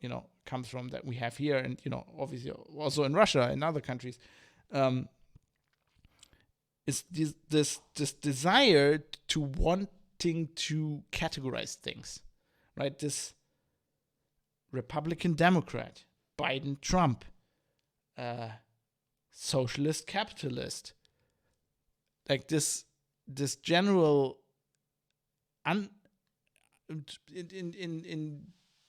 comes from, that we have here, and obviously also in Russia and other countries. Is this desire to wanting to categorize things, right? This Republican Democrat, Biden Trump, socialist capitalist, like this general in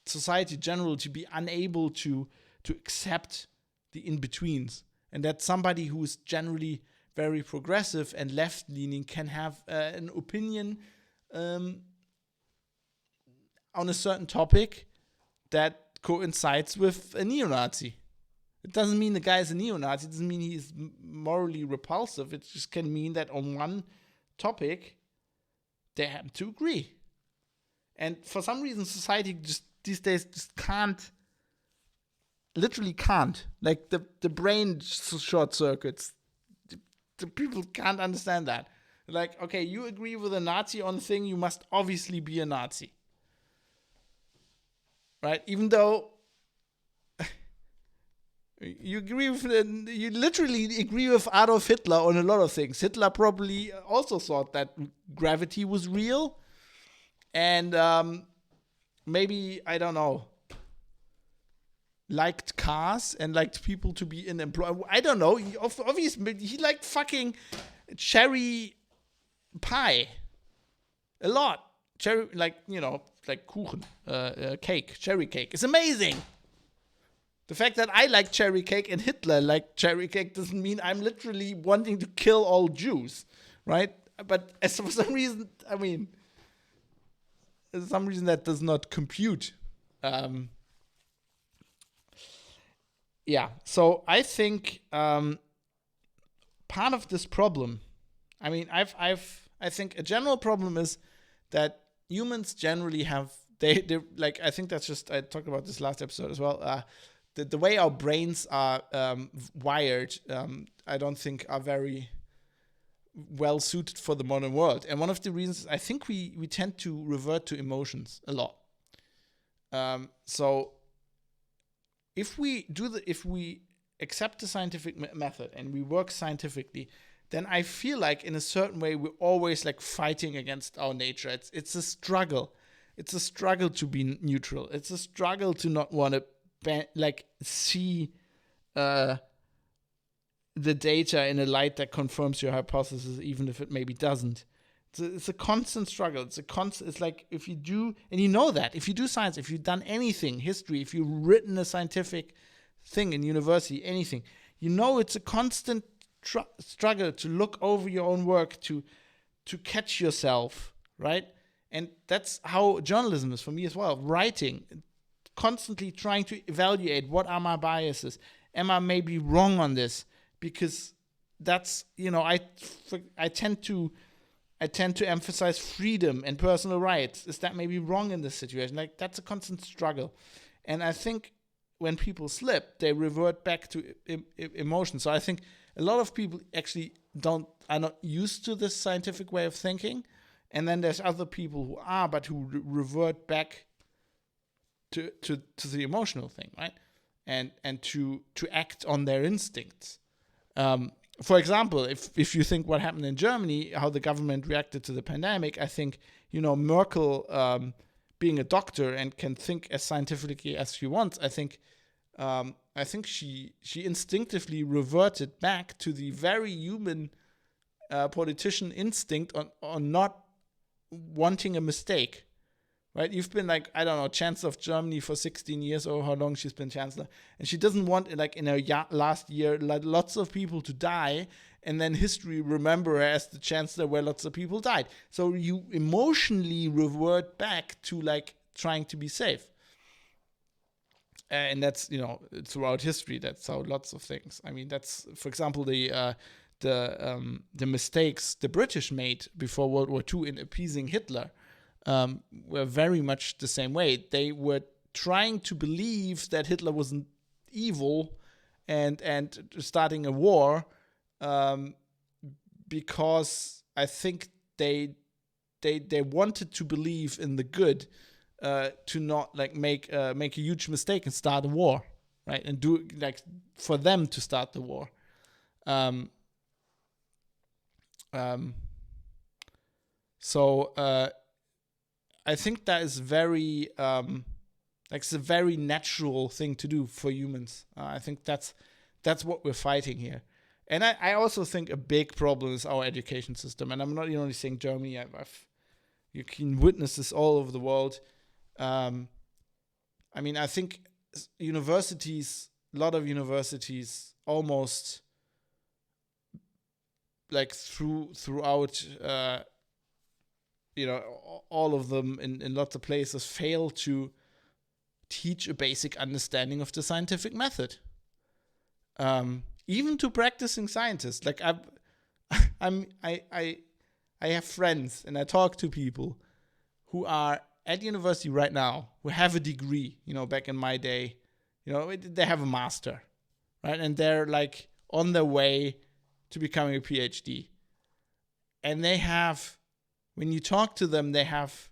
society general, to be unable to accept the in-betweens, and that somebody who is generally very progressive and left-leaning can have an opinion on a certain topic that coincides with a neo-Nazi. It doesn't mean the guy is a neo-Nazi. It doesn't mean he's morally repulsive. It just can mean that on one topic, they happen to agree. And for some reason, society just these days just can't, literally can't. Like, the brain short circuits. The people can't understand that. Like, okay, you agree with a Nazi on a thing, you must obviously be a Nazi. Right? Even though you literally agree with Adolf Hitler on a lot of things. Hitler probably also thought that gravity was real. And maybe, I don't know, liked cars and liked people to be in employment. I don't know. Obviously, he liked fucking cherry pie a lot. Cherry, like Kuchen, cake, cherry cake. It's amazing. The fact that I like cherry cake and Hitler liked cherry cake doesn't mean I'm literally wanting to kill all Jews, right? But for some reason, that does not compute. Yeah, so I think part of this problem, I think a general problem is that humans generally have, they like, I think that's just, I talked about this last episode as well, the way our brains are wired, I don't think are very well suited for the modern world. And one of the reasons, I think we tend to revert to emotions a lot. So if we accept the scientific method and we work scientifically, then I feel like in a certain way we're always like fighting against our nature. It's a struggle. It's a struggle to be neutral. It's a struggle to not want to see the data in a light that confirms your hypothesis, even if it maybe doesn't. It's a constant struggle. It's like if you do, and you know that, if you do science, if you've done anything, history, if you've written a scientific thing in university, anything, you know it's a constant struggle to look over your own work, to catch yourself, right? And that's how journalism is for me as well. Writing, constantly trying to evaluate what are my biases. Am I maybe wrong on this? Because that's, I tend to emphasize freedom and personal rights. Is that maybe wrong in this situation? Like, that's a constant struggle. And I think when people slip, they revert back to emotion. So I think a lot of people actually are not used to this scientific way of thinking. And then there's other people who are, but who revert back to the emotional thing, right? And to act on their instincts. For example, if you think what happened in Germany, how the government reacted to the pandemic, I think, Merkel, being a doctor and can think as scientifically as she wants, I think she instinctively reverted back to the very human politician instinct on not wanting a mistake. Right, you've been chancellor of Germany for 16 years, or how long she's been chancellor, and she doesn't want, in her last year, lots of people to die, and then history remember her as the chancellor where lots of people died. So you emotionally revert back to trying to be safe, and that's throughout history. That's how lots of things. I mean, that's, for example, the mistakes the British made before World War II in appeasing Hitler. Were very much the same way. They were trying to believe that Hitler wasn't evil and starting a war, because I think they wanted to believe in the good, to not make a huge mistake and start a war, right? And do for them to start the war. So I think that is very, it's a very natural thing to do for humans. I think that's what we're fighting here. And I also think a big problem is our education system. And I'm not only saying Germany. You can witness this all over the world. I think universities, a lot of universities, almost throughout. All of them in lots of places fail to teach a basic understanding of the scientific method. Even to practicing scientists. I have friends and I talk to people who are at university right now, who have a degree, back in my day, they have a master, right? And they're on their way to becoming a PhD. And they have, when you talk to them, they have,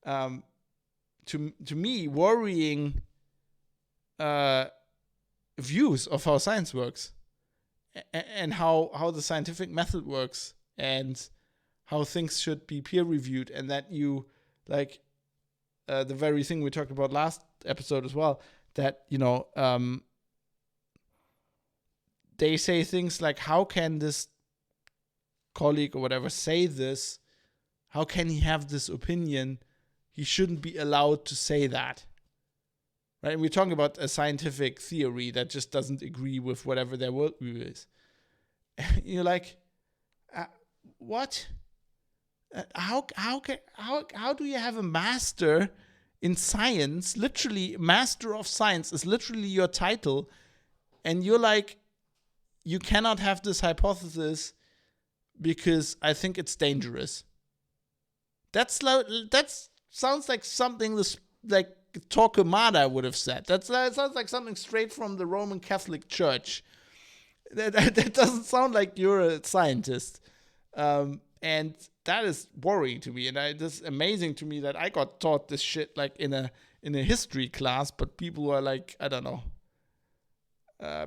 to me, worrying views of how science works, and how the scientific method works, and how things should be peer reviewed, and that you the very thing we talked about last episode as well, that they say things like, how can this colleague or whatever say this? How can he have this opinion? He shouldn't be allowed to say that. Right? And we're talking about a scientific theory that just doesn't agree with whatever their worldview is. You're like, what? How do you have a master in science? Literally, master of science is literally your title, and you're like, you cannot have this hypothesis because I think it's dangerous. That sounds like something like Torquemada would have said. That sounds like something straight from the Roman Catholic Church. That doesn't sound like you're a scientist. And that is worrying to me. And it's amazing to me that I got taught this shit in a history class, but people who are I don't know,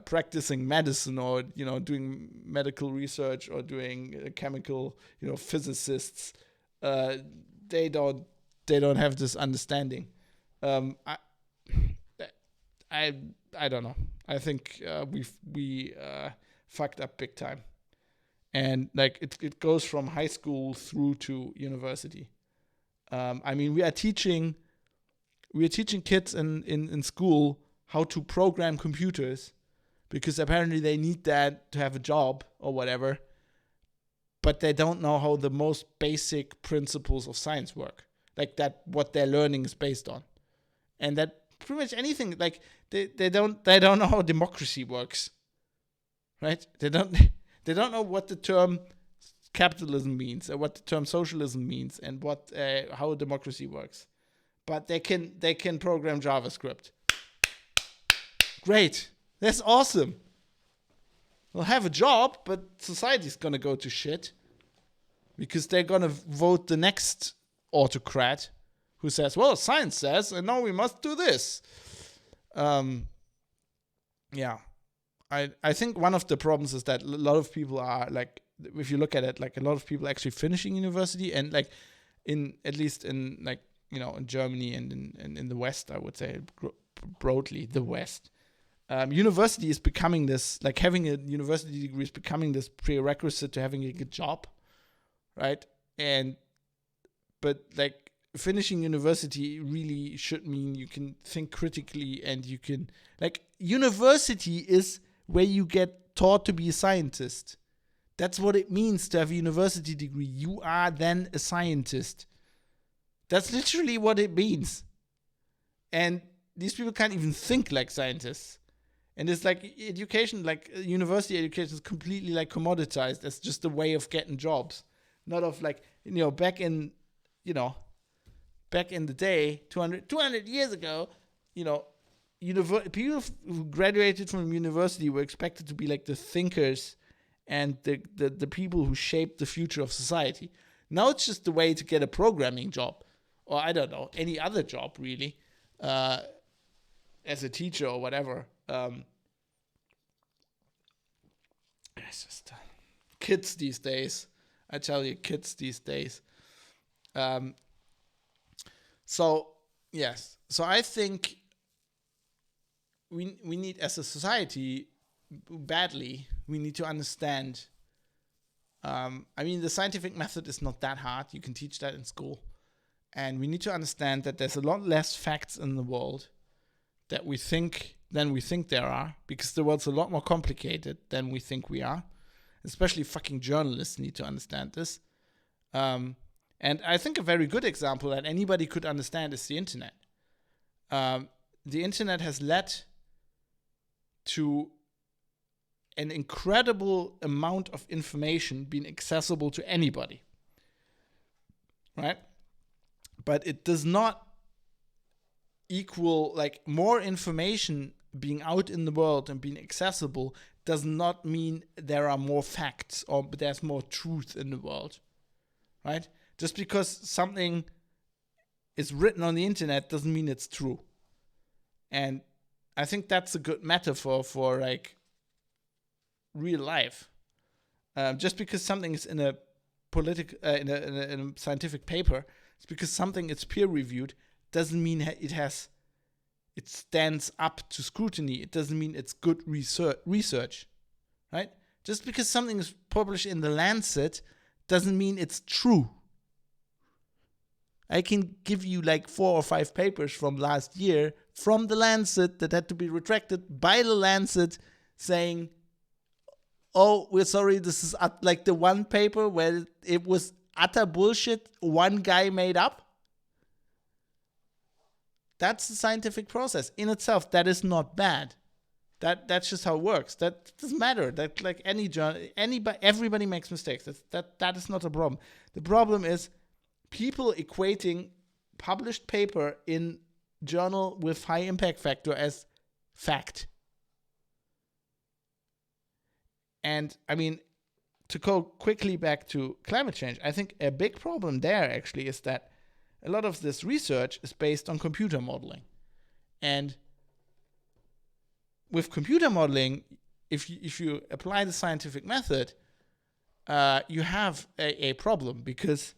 practicing medicine or doing medical research or doing chemical physicists, they don't have this understanding. I don't know. I think we fucked up big time. And like it goes from high school through to university. I mean, we are teaching kids in school how to program computers because apparently they need that to have a job or whatever, but they don't know how the most basic principles of science work, like that what they're learning is based on. And that pretty much anything, like they don't know how democracy works, right? They don't know what the term capitalism means or what the term socialism means and what how democracy works, but they can program JavaScript. Great, that's awesome. They'll have a job, but society's gonna go to shit because they're gonna vote the next autocrat who says, well, science says, and now we must do this. Yeah. I think one of the problems is that a lot of people are like, if you look at it, like a lot of people actually finishing university, and like at least in like, you know, in Germany and in the West, I would say broadly the West, university is becoming this, like having a university degree is becoming this prerequisite to having a good job, right? But like finishing university really should mean you can think critically and you can, like, university is where you get taught to be a scientist. That's what it means to have a university degree. You are then a scientist. That's literally what it means. And these people can't even think like scientists. And it's like education, like university education is completely like commoditized. It's just a way of getting jobs. Not of like, you know, back in the day, 200 years ago, you know, people who graduated from university were expected to be like the thinkers and the people who shaped the future of society. Now it's just a way to get a programming job, or I don't know, any other job really, as a teacher or whatever. It's just kids these days. I tell you, kids these days. So yes, so I think we need, as a society, badly, we need to understand. I mean, the scientific method is not that hard. You can teach that in school. And we need to understand that there's a lot less facts in the world than we think there are, because the world's a lot more complicated than we think we are. Especially fucking journalists need to understand this. And I think a very good example that anybody could understand is the internet. The internet has led to an incredible amount of information being accessible to anybody, right? But it does not equal, like, more information being out in the world and being accessible does not mean there are more facts or there's more truth in the world, right? Just because something is written on the internet doesn't mean it's true. And I think that's a good metaphor for like real life. Just because something is in a in a scientific paper, it's because something is peer reviewed doesn't mean it stands up to scrutiny. It doesn't mean it's good research, right? Just because something is published in the Lancet doesn't mean it's true. I can give you like 4 or 5 papers from last year from the Lancet that had to be retracted by the Lancet saying, oh, we're sorry, this is like the one paper where it was utter bullshit one guy made up. That's the scientific process. In itself, that is not bad. That's just how it works. That doesn't matter. That, like, everybody makes mistakes. That is not a problem. The problem is people equating published paper in journal with high impact factor as fact. And I mean, to go quickly back to climate change, I think a big problem there actually is that a lot of this research is based on computer modeling. And with computer modeling, if you apply the scientific method, you have a problem, because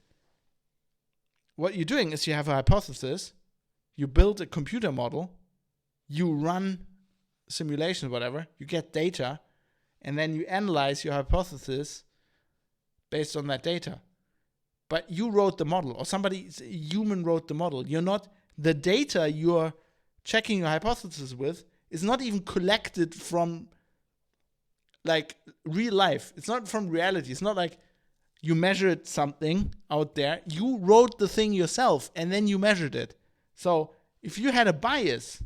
what you're doing is you have a hypothesis, you build a computer model, you run simulation, whatever, you get data, and then you analyze your hypothesis based on that data. But you wrote the model, or a human wrote the model. You're not, the data you're checking your hypothesis with is not even collected from like real life. It's not from reality. It's not like you measured something out there. You wrote the thing yourself and then you measured it. So if you had a bias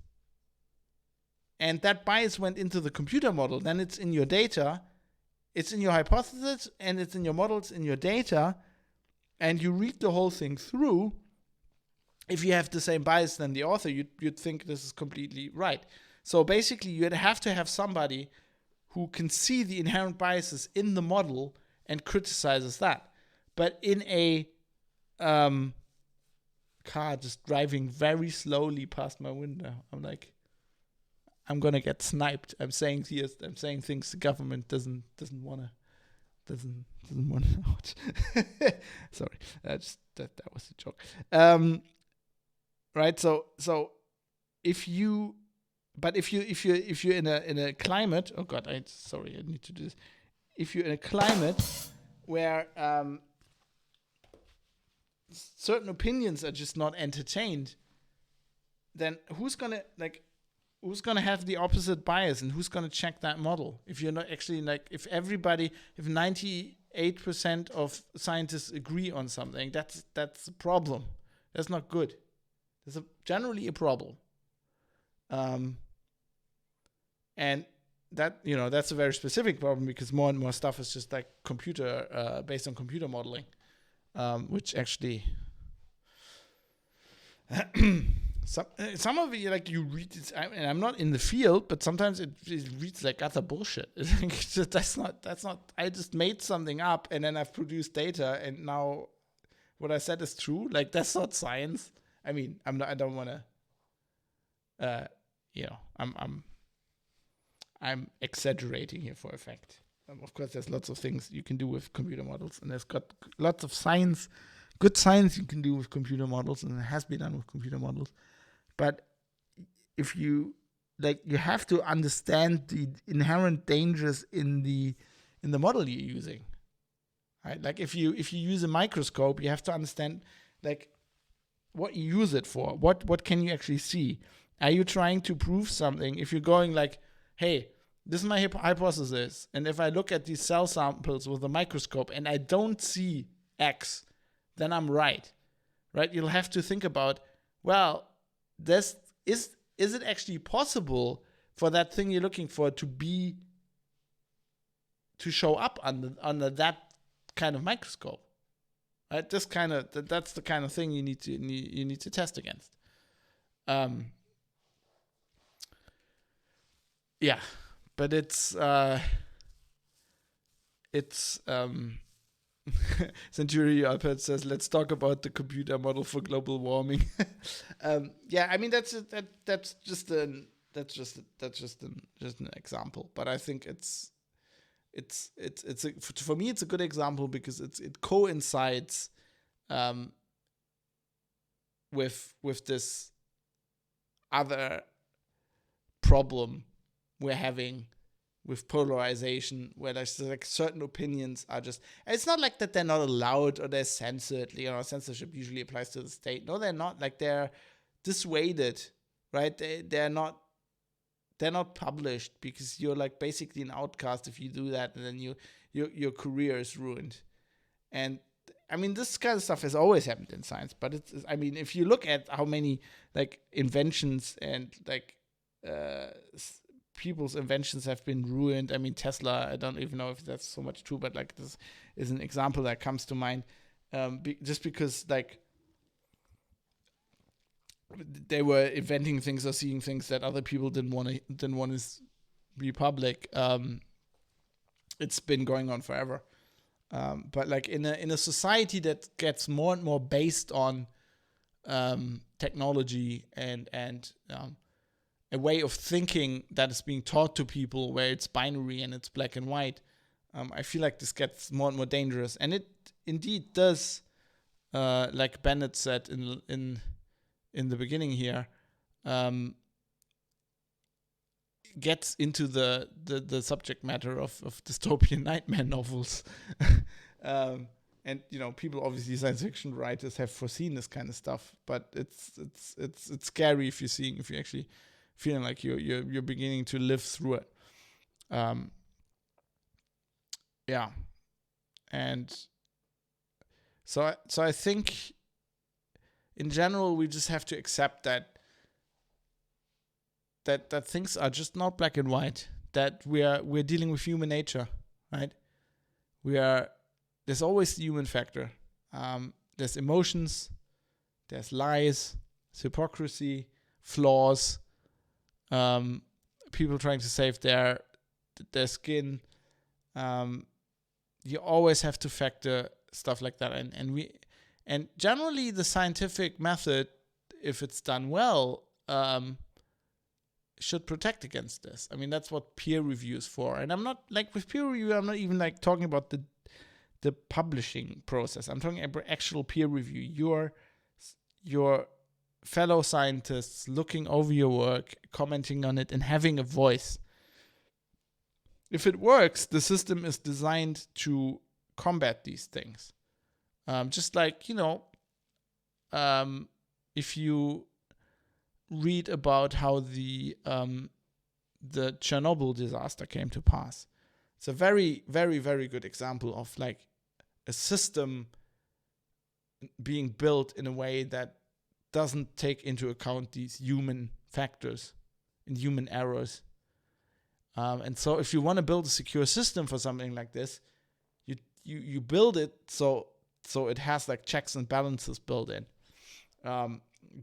and that bias went into the computer model, then it's in your data, it's in your hypothesis, and it's in your models, in your data, and you read the whole thing through. If you have the same bias than the author, you'd think this is completely right. So basically, you'd have to have somebody who can see the inherent biases in the model and criticizes that. But in a car just driving very slowly past my window, I'm like, I'm gonna get sniped. I'm saying things the government doesn't want to watch. Sorry, that was a joke. Right. So if you're in a climate, oh God, I need to do this. If you're in a climate where certain opinions are just not entertained, then who's gonna have the opposite bias, and who's gonna check that model? If you're not actually if 98% of scientists agree on something, that's a problem. That's not good. That's generally a problem. And that, that's a very specific problem, because more and more stuff is just like computer based on computer modeling, which actually some of it, you read it, and I'm not in the field, but sometimes it reads like utter bullshit. That's not. I just made something up, and then I've produced data, and now what I said is true. Like, that's not science. I mean, I don't want to. I'm exaggerating here for effect. Of course, there's lots of things you can do with computer models, and there's got lots of science, good science you can do with computer models, and it has been done with computer models. But if you have to understand the inherent dangers in the model you're using, right? Like, if you use a microscope, you have to understand what you use it for. What can you actually see? Are you trying to prove something? If you're going hey, this is my hypothesis, and if I look at these cell samples with a microscope and I don't see X, then I'm right? You'll have to think about, well, is it actually possible for that thing you're looking for to show up under that kind of microscope? Right? That's the kind of thing you need to test against. Yeah, but it's Century Alpert says, let's talk about the computer model for global warming. Yeah, I mean, that's just an example, but I think for me it's a good example because it coincides with this other problem we're having with polarization, where there's certain opinions are just, it's not like that they're not allowed or they're censored. Censorship usually applies to the state. No, they're not. They're dissuaded, right? They're not published, because you're basically an outcast if you do that, and then your career is ruined. And I mean, this kind of stuff has always happened in science, but if you look at how many inventions and people's inventions have been ruined. I mean, Tesla, I don't even know if that's so much true, but this is an example that comes to mind. Just because they were inventing things or seeing things that other people didn't want to be public. It's been going on forever. But in a society that gets more and more based on technology and a way of thinking that is being taught to people, where it's binary and it's black and white, I feel like this gets more and more dangerous. And it indeed does, like Bennett said in the beginning here, gets into the subject matter of dystopian nightmare novels. And people, obviously science fiction writers, have foreseen this kind of stuff, but it's scary if you're actually feeling like you're beginning to live through it. Yeah. And so I think in general we just have to accept that things are just not black and white, that we're dealing with human nature, right? There's always the human factor. There's emotions, there's lies, there's hypocrisy, flaws, people trying to save their skin. You always have to factor stuff like that in. And generally the scientific method, if it's done well, should protect against this. I mean, that's what peer review is for. And I'm not, like, with peer review, I'm not even like talking about the publishing process. I'm talking about actual peer review. Your fellow scientists looking over your work, commenting on it, and having a voice. If it works, the system is designed to combat these things. Just like, if you read about how the Chernobyl disaster came to pass, it's a very, very, very good example of like a system being built in a way that doesn't take into account these human factors and human errors. And so if you want to build a secure system for something like this, you build it so it has like checks and balances built in.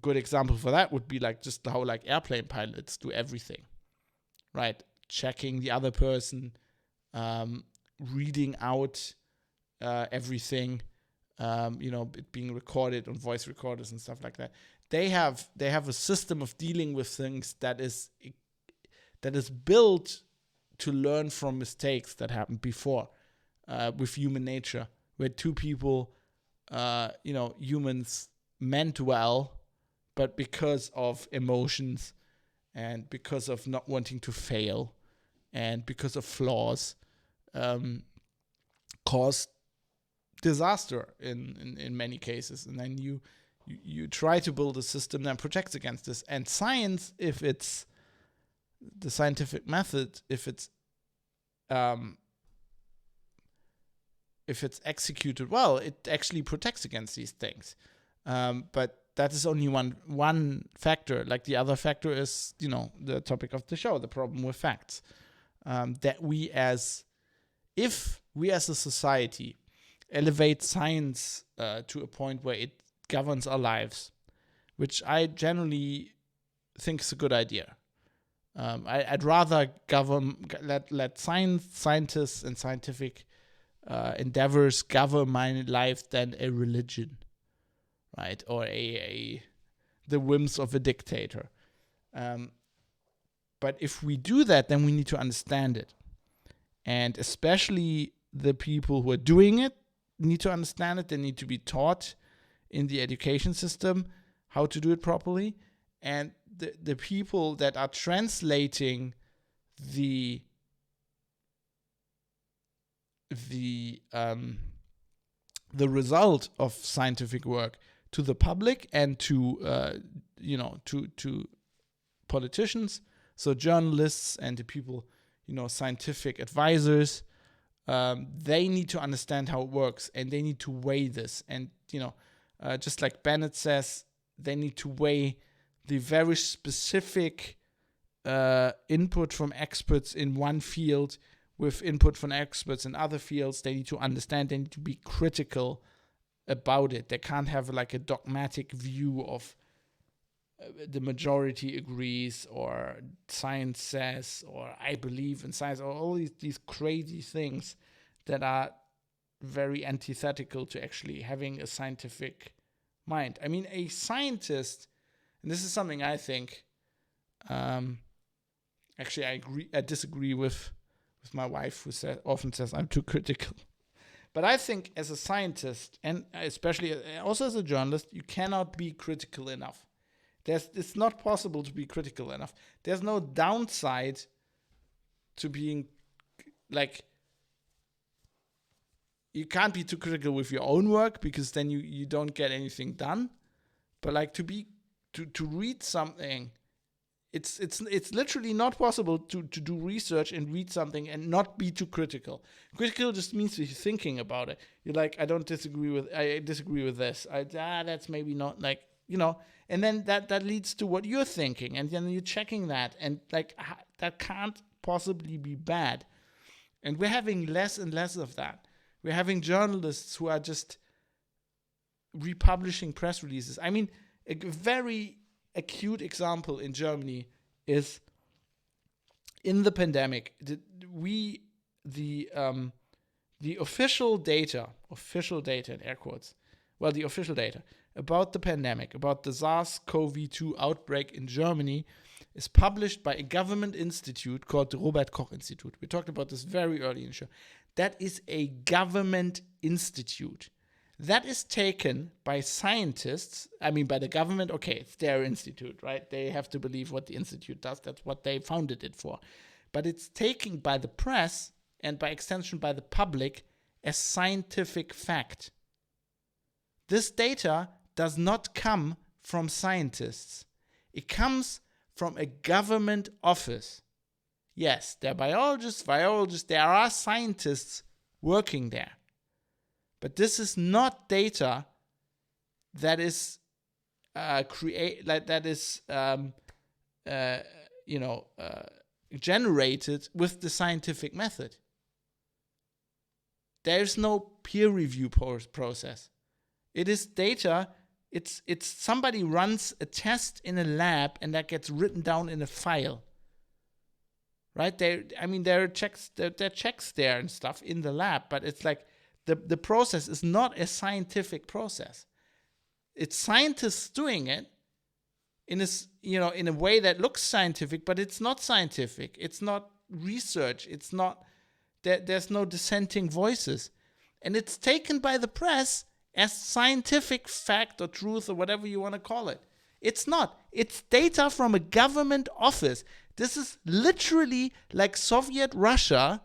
Good example for that would be like just how like airplane pilots do everything, right? Checking the other person, reading out everything, it being recorded on voice recorders and stuff like that. They have a system of dealing with things that is built to learn from mistakes that happened before, with human nature, where two people, humans meant well, but because of emotions and because of not wanting to fail and because of flaws, caused disaster in many cases. And then you try to build a system that protects against this. And science, if it's the scientific method, if it's executed well, it actually protects against these things. But that is only one factor. Like the other factor is, the topic of the show, the problem with facts. That if we as a society elevate science to a point where it governs our lives, which I generally think is a good idea. I'd rather let scientists and scientific endeavors govern my life than a religion, right? Or the whims of a dictator. But if we do that, then we need to understand it. And especially the people who are doing it need to understand it. They need to be taught in the education system how to do it properly. And the people that are translating the result of scientific work to the public and to politicians, so journalists and the people, scientific advisors, they need to understand how it works and they need to weigh this. And just like Bennett says, they need to weigh the very specific input from experts in one field with input from experts in other fields. They need to understand, they need to be critical about it. They can't have like a dogmatic view of the majority agrees, or science says, or I believe in science, or all these crazy things that are very antithetical to actually having a scientific mind. I mean, a scientist, and this is something I think, actually I disagree with my wife, who often says I'm too critical. But I think as a scientist, and especially also as a journalist, you cannot be critical enough. It's not possible to be critical enough. There's no downside to being like, you can't be too critical with your own work because then you don't get anything done. But like to read something, it's literally not possible to do research and read something and not be too critical. Critical just means that you're thinking about it. You're like, I disagree with this. That's maybe not like, and then that leads to what you're thinking, and then you're checking that, and like that can't possibly be bad. And we're having less and less of that. We're having journalists who are just republishing press releases. I mean, a very acute example in Germany is in the pandemic. The official data in air quotes, the official data about the pandemic, about the SARS-CoV-2 outbreak in Germany, is published by a government institute called the Robert Koch Institute. We talked about this very early in the show. That is a government institute. That is taken by scientists, by the government. Okay, it's their institute, right? They have to believe what the institute does. That's what they founded it for. But it's taken by the press and by extension by the public as scientific fact. This data does not come from scientists. It comes from a government office. Yes, they're biologists, there are scientists working there. But this is not data that is generated with the scientific method. There's no peer review process. It is data. It's somebody runs a test in a lab and that gets written down in a file. Right? There are checks there and stuff in the lab, but it's like the process is not a scientific process. It's scientists doing it in a way that looks scientific, but it's not scientific. It's not research. It's not there's no dissenting voices. And it's taken by the press as scientific fact or truth or whatever you want to call it. It's not. It's data from a government office. This is literally like Soviet Russia,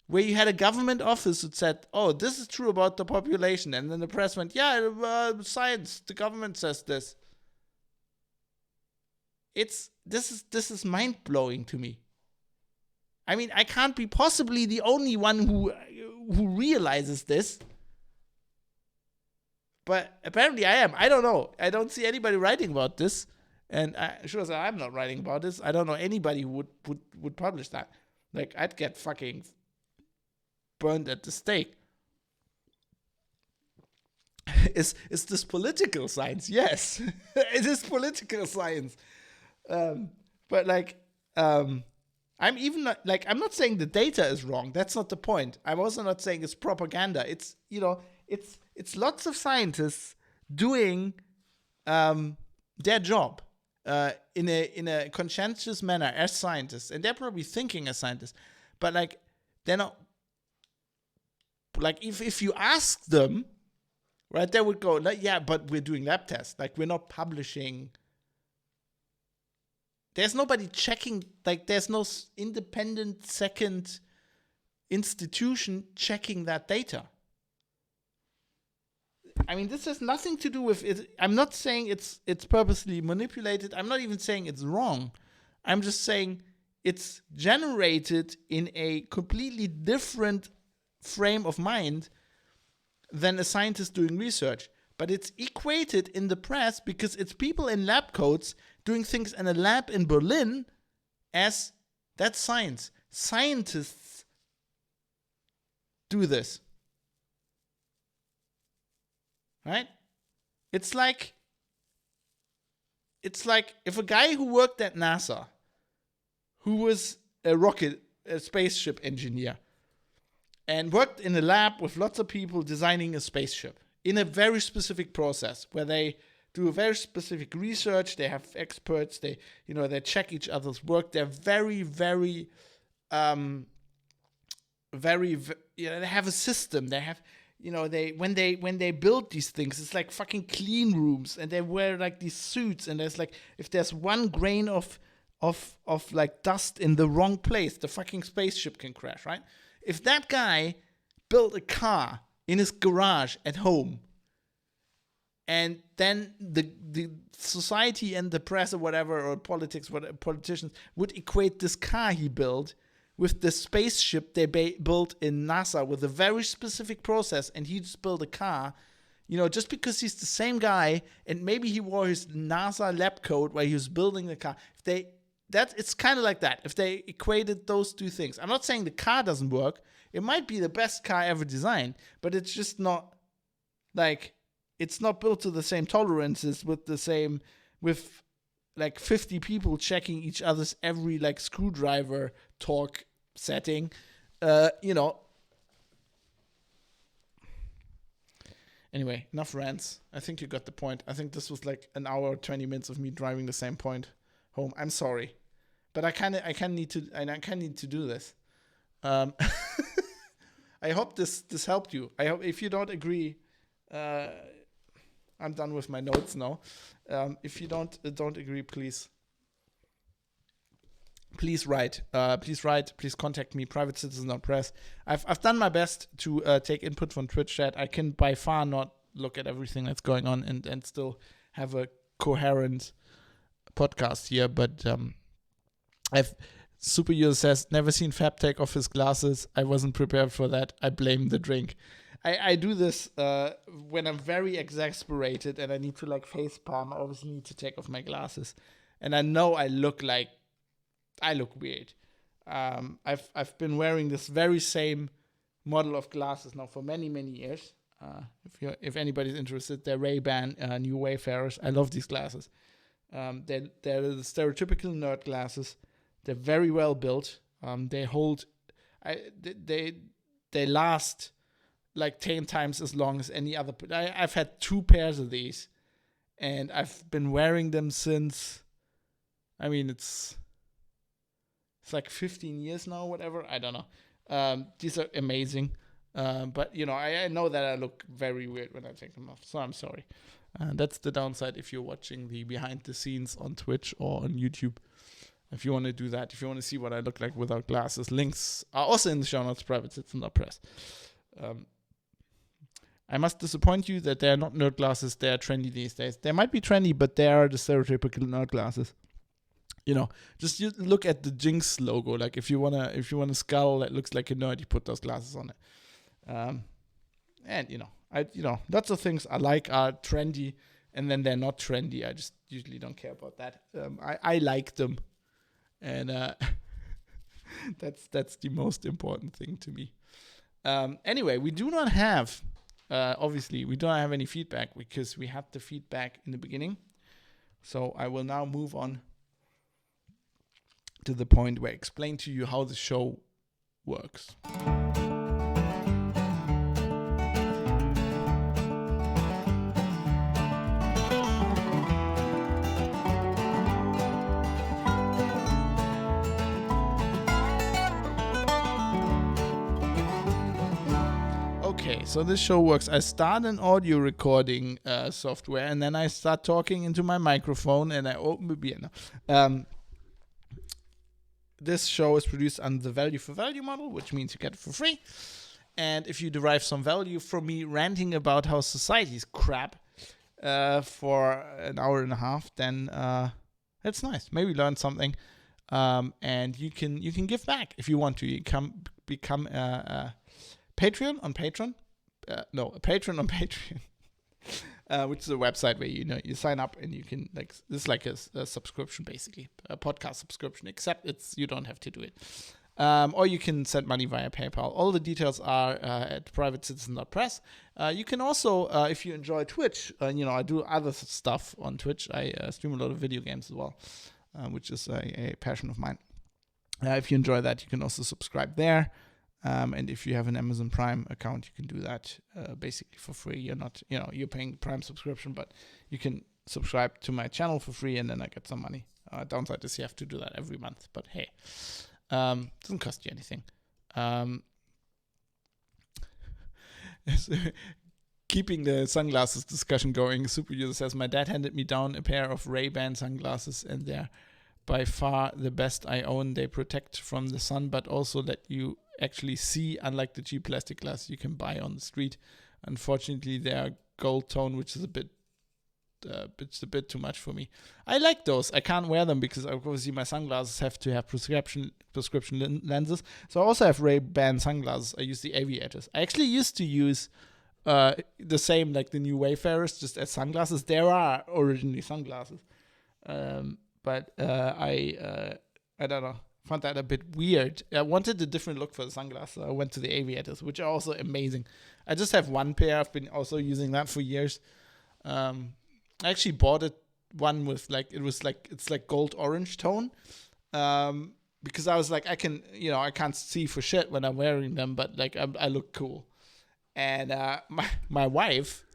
where you had a government office that said, oh, this is true about the population. And then the press went, science, the government says this. This is mind-blowing to me. I can't be possibly the only one who realizes this. But apparently I am. I don't know. I don't see anybody writing about this. And I'm not writing about this. I don't know anybody who would publish that. Like, I'd get fucking burned at the stake. Is this political science? Yes. It is political science. But I'm even not, I'm not saying the data is wrong. That's not the point. I'm also not saying it's propaganda. It's it's lots of scientists doing their job in a conscientious manner as scientists, and they're probably thinking as scientists. But they're not. If you ask them, right, they would go, yeah, but we're doing lab tests. We're not publishing. There's nobody checking, there's no independent second institution checking that data. This has nothing to do with it. I'm not saying it's purposely manipulated. I'm not even saying it's wrong. I'm just saying it's generated in a completely different frame of mind than a scientist doing research. But it's equated in the press because it's people in lab coats doing things in a lab in Berlin as that's science. Scientists do this. Right? It's like if a guy who worked at NASA, who was a spaceship engineer, and worked in a lab with lots of people designing a spaceship in a very specific process where they do a very specific research, they have experts, they check each other's work, they're very, very, they have a system, they have, when they build these things, it's like fucking clean rooms, and they wear these suits, and there's if there's one grain of of like dust in the wrong place, the fucking spaceship can crash, right? If that guy built a car in his garage at home, and then the society and the press or whatever, or politicians would equate this car he built with the spaceship they built in NASA with a very specific process, and he just built a car, just because he's the same guy, and maybe he wore his NASA lab coat while he was building the car. It's kind of like that. If they equated those two things, I'm not saying the car doesn't work. It might be the best car ever designed, but it's just not like, it's not built to the same tolerances with like 50 people checking each other's every like screwdriver torque setting, Anyway, enough rants. I think you got the point. I think this was like an hour or 20 minutes of me driving the same point home. I'm sorry, but I kind of need to do this. I hope this helped you. I hope, if you don't agree, I'm done with my notes now. If you don't agree, please write. Please contact me, privatecitizen.press. I've done my best to take input from Twitch chat. I can by far not look at everything that's going on and still have a coherent podcast here. But Super User says, never seen Fab take off his glasses. I wasn't prepared for that. I blame the drink. I do this when I'm very exasperated and I need to like face palm. I obviously need to take off my glasses. And I know I look weird. I've been wearing this very same model of glasses now for many, many years. If anybody's interested, they're Ray-Ban New Wayfarers. I love these glasses. They're the stereotypical nerd glasses. They're very well built. They hold. They last like 10 times as long as any other. I've had 2 pairs of these, and I've been wearing them since. I mean, it's like 15 years now, whatever. I don't know. These are amazing. But, I know that I look very weird when I take them off. So I'm sorry. That's the downside if you're watching the behind the scenes on Twitch or on YouTube. If you want to do that, if you want to see what I look like without glasses, links are also in the show notes, privatecitizen.press. I must disappoint you that they are not nerd glasses. They are trendy these days. They might be trendy, but they are the stereotypical nerd glasses. Just you look at the Jinx logo. Like if you want a skull that looks like a nerd, you put those glasses on it. And lots of things I like are trendy, and then they're not trendy. I just usually don't care about that. I like them, and that's the most important thing to me. Anyway, we do not have, obviously, we don't have any feedback because we had the feedback in the beginning. So I will now move on to the point where I explain to you how the show works. Okay, so this show works. I start an audio recording software, and then I start talking into my microphone, and I open the beer. This show is produced under the value for value model, which means you get it for free. And if you derive some value from me ranting about how society is crap for an hour and a half, then that's nice. Maybe learn something, and you can give back if you want to. You can become a Patreon on Patreon. A patron on Patreon. Which is a website where you sign up and you can this is like a subscription, basically a podcast subscription, except you don't have to do it, or you can send money via PayPal. All the details are at privatecitizen.press. You can also, if you enjoy Twitch, I do other stuff on Twitch. I stream a lot of video games as well, which is a passion of mine. If you enjoy that, you can also subscribe there. And if you have an Amazon Prime account, you can do that basically for free. You're not, you're paying Prime subscription, but you can subscribe to my channel for free, and then I get some money. Downside is you have to do that every month, but hey, doesn't cost you anything. Keeping the sunglasses discussion going, Super User says, my dad handed me down a pair of Ray-Ban sunglasses, and they're by far the best I own. They protect from the sun, but also let you actually see, unlike the cheap plastic glasses you can buy on the street. Unfortunately, they are gold tone, which is a bit too much for me. I like those. I can't wear them because obviously my sunglasses have to have prescription lenses. So I also have Ray-Ban sunglasses. I use the aviators. I actually used to use the same like the new Wayfarers, just as sunglasses. There are originally sunglasses, but I don't know. Found that a bit weird. I wanted a different look for the sunglasses. So I went to the aviators, which are also amazing. I just have one pair. I've been also using that for years. I actually bought one with it's like gold orange tone. Because I was like, I can't see for shit when I'm wearing them, but like I look cool. And my wife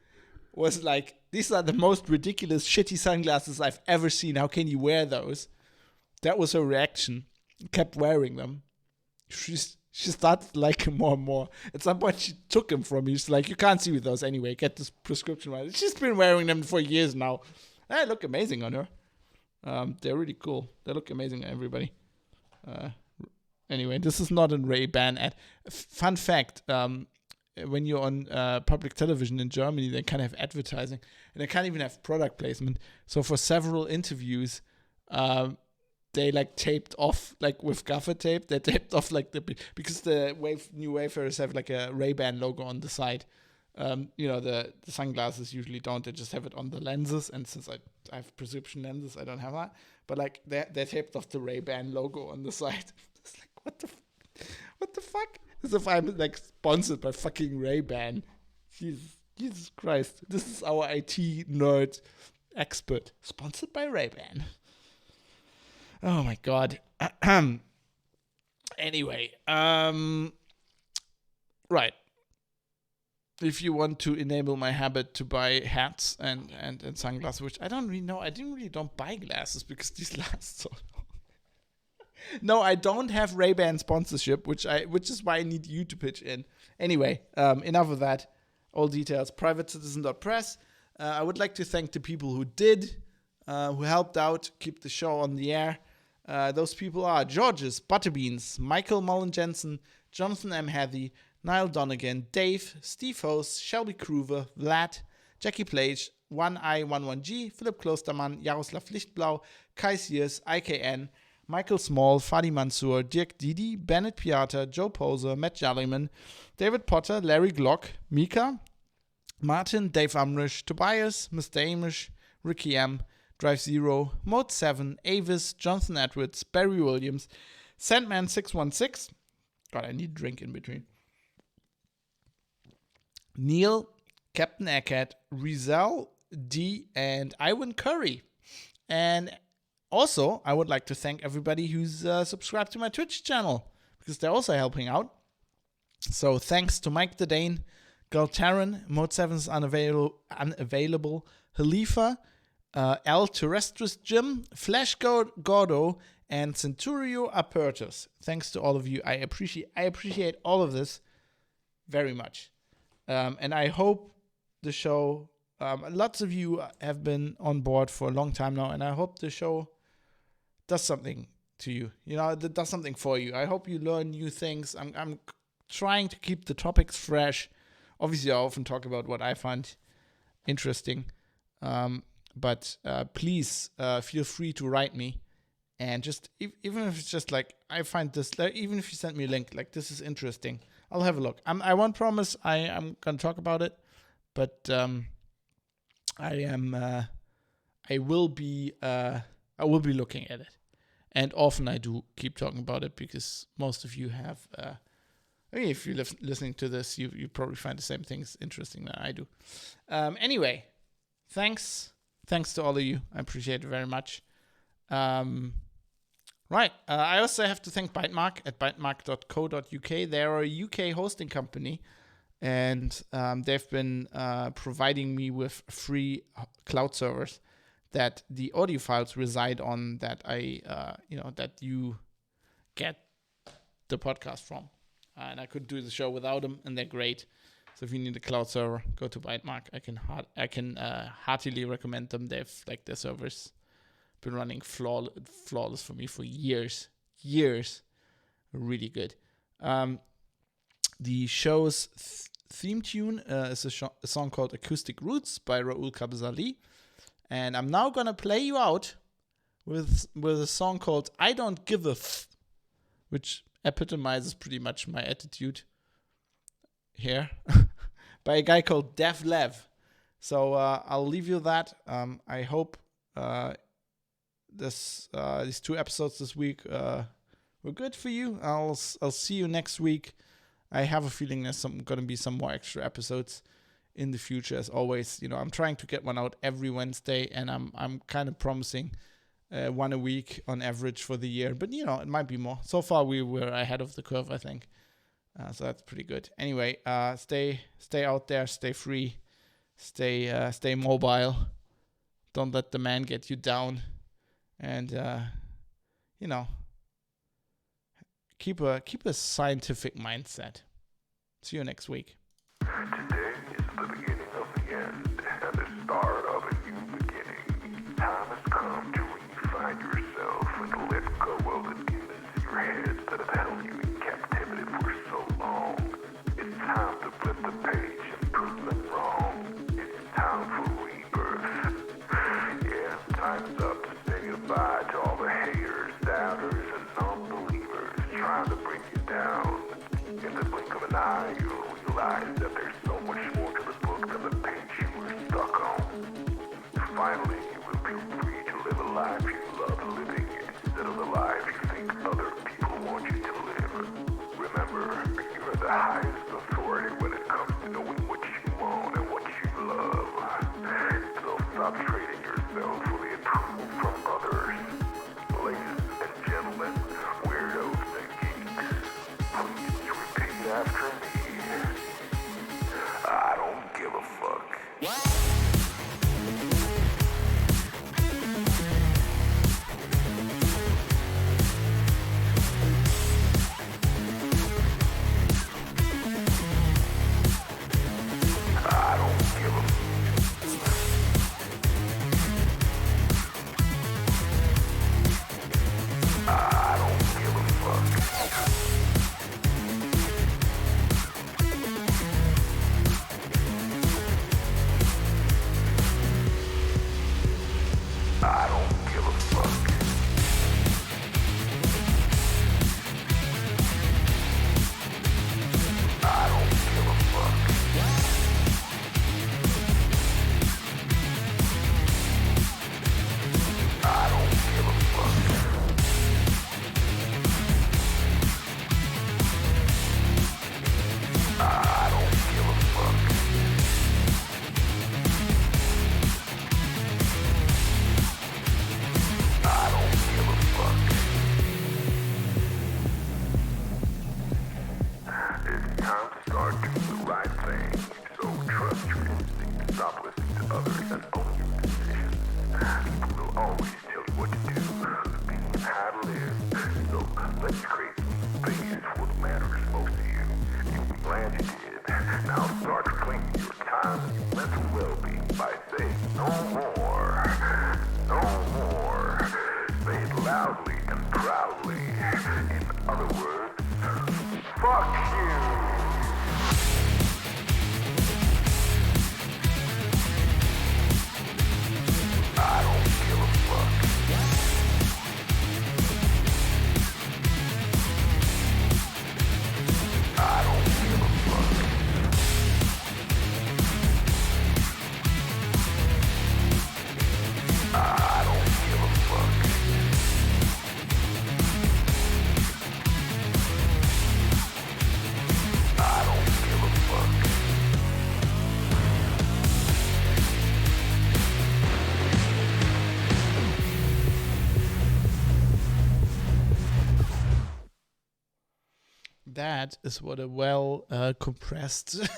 was like, these are the most ridiculous, shitty sunglasses I've ever seen. How can you wear those? That was her reaction. Kept wearing them. She started liking them more and more. At some point, she took them from me. She's like, you can't see with those anyway. Get this prescription right. She's been wearing them for years now. They look amazing on her. They're really cool. They look amazing on everybody. Anyway, this is not a Ray-Ban ad. Fun fact, when you're on public television in Germany, they can't have advertising. And they can't even have product placement. So for several interviews, they like taped off like with gaffer tape. They taped off like because the new Wayfarers have like a Ray-Ban logo on the side. The sunglasses usually don't. They just have it on the lenses. And since I have prescription lenses, I don't have that. But like they taped off the Ray-Ban logo on the side. It's like what the fuck? As if I'm like sponsored by fucking Ray-Ban. Jesus Christ. This is our IT nerd expert. Sponsored by Ray-Ban. Oh my god. Anyway, right. If you want to enable my habit to buy hats and sunglasses, which I don't really know. I don't buy glasses because these last so long. No, I don't have Ray-Ban sponsorship, which is why I need you to pitch in. Anyway, enough of that. All details, privatecitizen.press. I would like to thank the people who did, who helped out, keep the show on the air. Those people are Georges, Butterbeans, Michael Mullen Jensen, Jonathan M. Hathy, Niall Donegan, Dave, Steve Host, Shelby Kruver, Vlad, Jackie Plage, 1I11G, Philipp Klostermann, Jaroslav Lichtblau, Kai Sears, IKN, Michael Small, Fadi Mansour, Dirk Didi, Bennett Piata, Joe Poser, Matt Jalliman, David Potter, Larry Glock, Mika, Martin, Dave Amrish, Tobias, Mr. Amish, Ricky M., Drive Zero, Mode 7, Avis, Jonathan Edwards, Barry Williams, Sandman616. God, I need a drink in between. Neil, Captain Eckert, Rizal, D, and Iwan Curry. And also, I would like to thank everybody who's subscribed to my Twitch channel, because they're also helping out. So thanks to Mike the Dane, Galtaran, Mode 7's unavailable, Halifa, El Terrestris Jim, Flash Gordo, and Centurio Apertus. Thanks to all of you. I appreciate all of this very much. And I hope the show, lots of you have been on board for a long time now, and I hope the show does something to you. That does something for you. I hope you learn new things. I'm trying to keep the topics fresh. Obviously, I often talk about what I find interesting. But please feel free to write me. And just, even if it's just like, I find this, even if you send me a link, like, this is interesting, I'll have a look. I won't promise I'm going to talk about it, but I will be looking at it. And often I do keep talking about it because most of you have, if you're listening to this, you probably find the same things interesting that I do. Anyway, thanks to all of you. I appreciate it very much. Right. I also have to thank Bytemark at bytemark.co.uk. They're a UK hosting company, and they've been providing me with free cloud servers that the audio files reside on, that that you get the podcast from. And I could do the show without them, and they're great. So if you need a cloud server, go to Bytemark. I can heartily recommend them. They've their servers been running flawless for me for years. Really good. The show's theme tune is a song called Acoustic Roots by Raoul Kabzali. And I'm now going to play you out with a song called I Don't Give a F, which epitomizes pretty much my attitude here, by a guy called Def Lev. So I'll leave you that. I hope these 2 episodes this week were good for you. I'll see you next week. I have a feeling there's going to be some more extra episodes in the future. As always, I'm trying to get one out every Wednesday, and I'm kind of promising one a week on average for the year. But it might be more. So far, we were ahead of the curve, I think. So that's pretty good. Anyway, stay out there, stay free, stay mobile. Don't let the man get you down, and keep a scientific mindset. See you next week. Today is the beginning of the end and the start of a new beginning. Time has come to refine yourself and let go of the demons in your head that have held you in captivity for so long. It's time to flip the page and prove them wrong. It's time for rebirth. Yeah, time's up to say goodbye to all the haters, doubters, and non-believers trying to bring you down. In the blink of an eye, you'll realize that there's so much more to the book than the page you were stuck on. Finally, you will be free to live a life you love living instead of the life you think other people want you to live. Remember, you're the highest authority when it comes to knowing what you want and what you love. So stop trading yourself for the approval from others. Ladies and gentlemen, weirdos and geeks, please repeat after me. I don't give a fuck. I don't give a I don't give a fuck. I don't give a fuck. I don't give a fuck. I don't give a fuck. I don't give a fuck. I don't give a fuck. It's time to start doing the right thing. So trust your instinct. Stop listening to others and own your decisions. People will always tell you what to do, opinion how to live. So let's create space for what matters most to you. You'll be glad you did. Now start claiming your time and your mental well-being by saying no more. No more. Say it loudly and proudly. In other words, fuck you. I don't give a fuck. I don't give a fuck. I don't give a fuck. I don't give a fuck. That is what a well compressed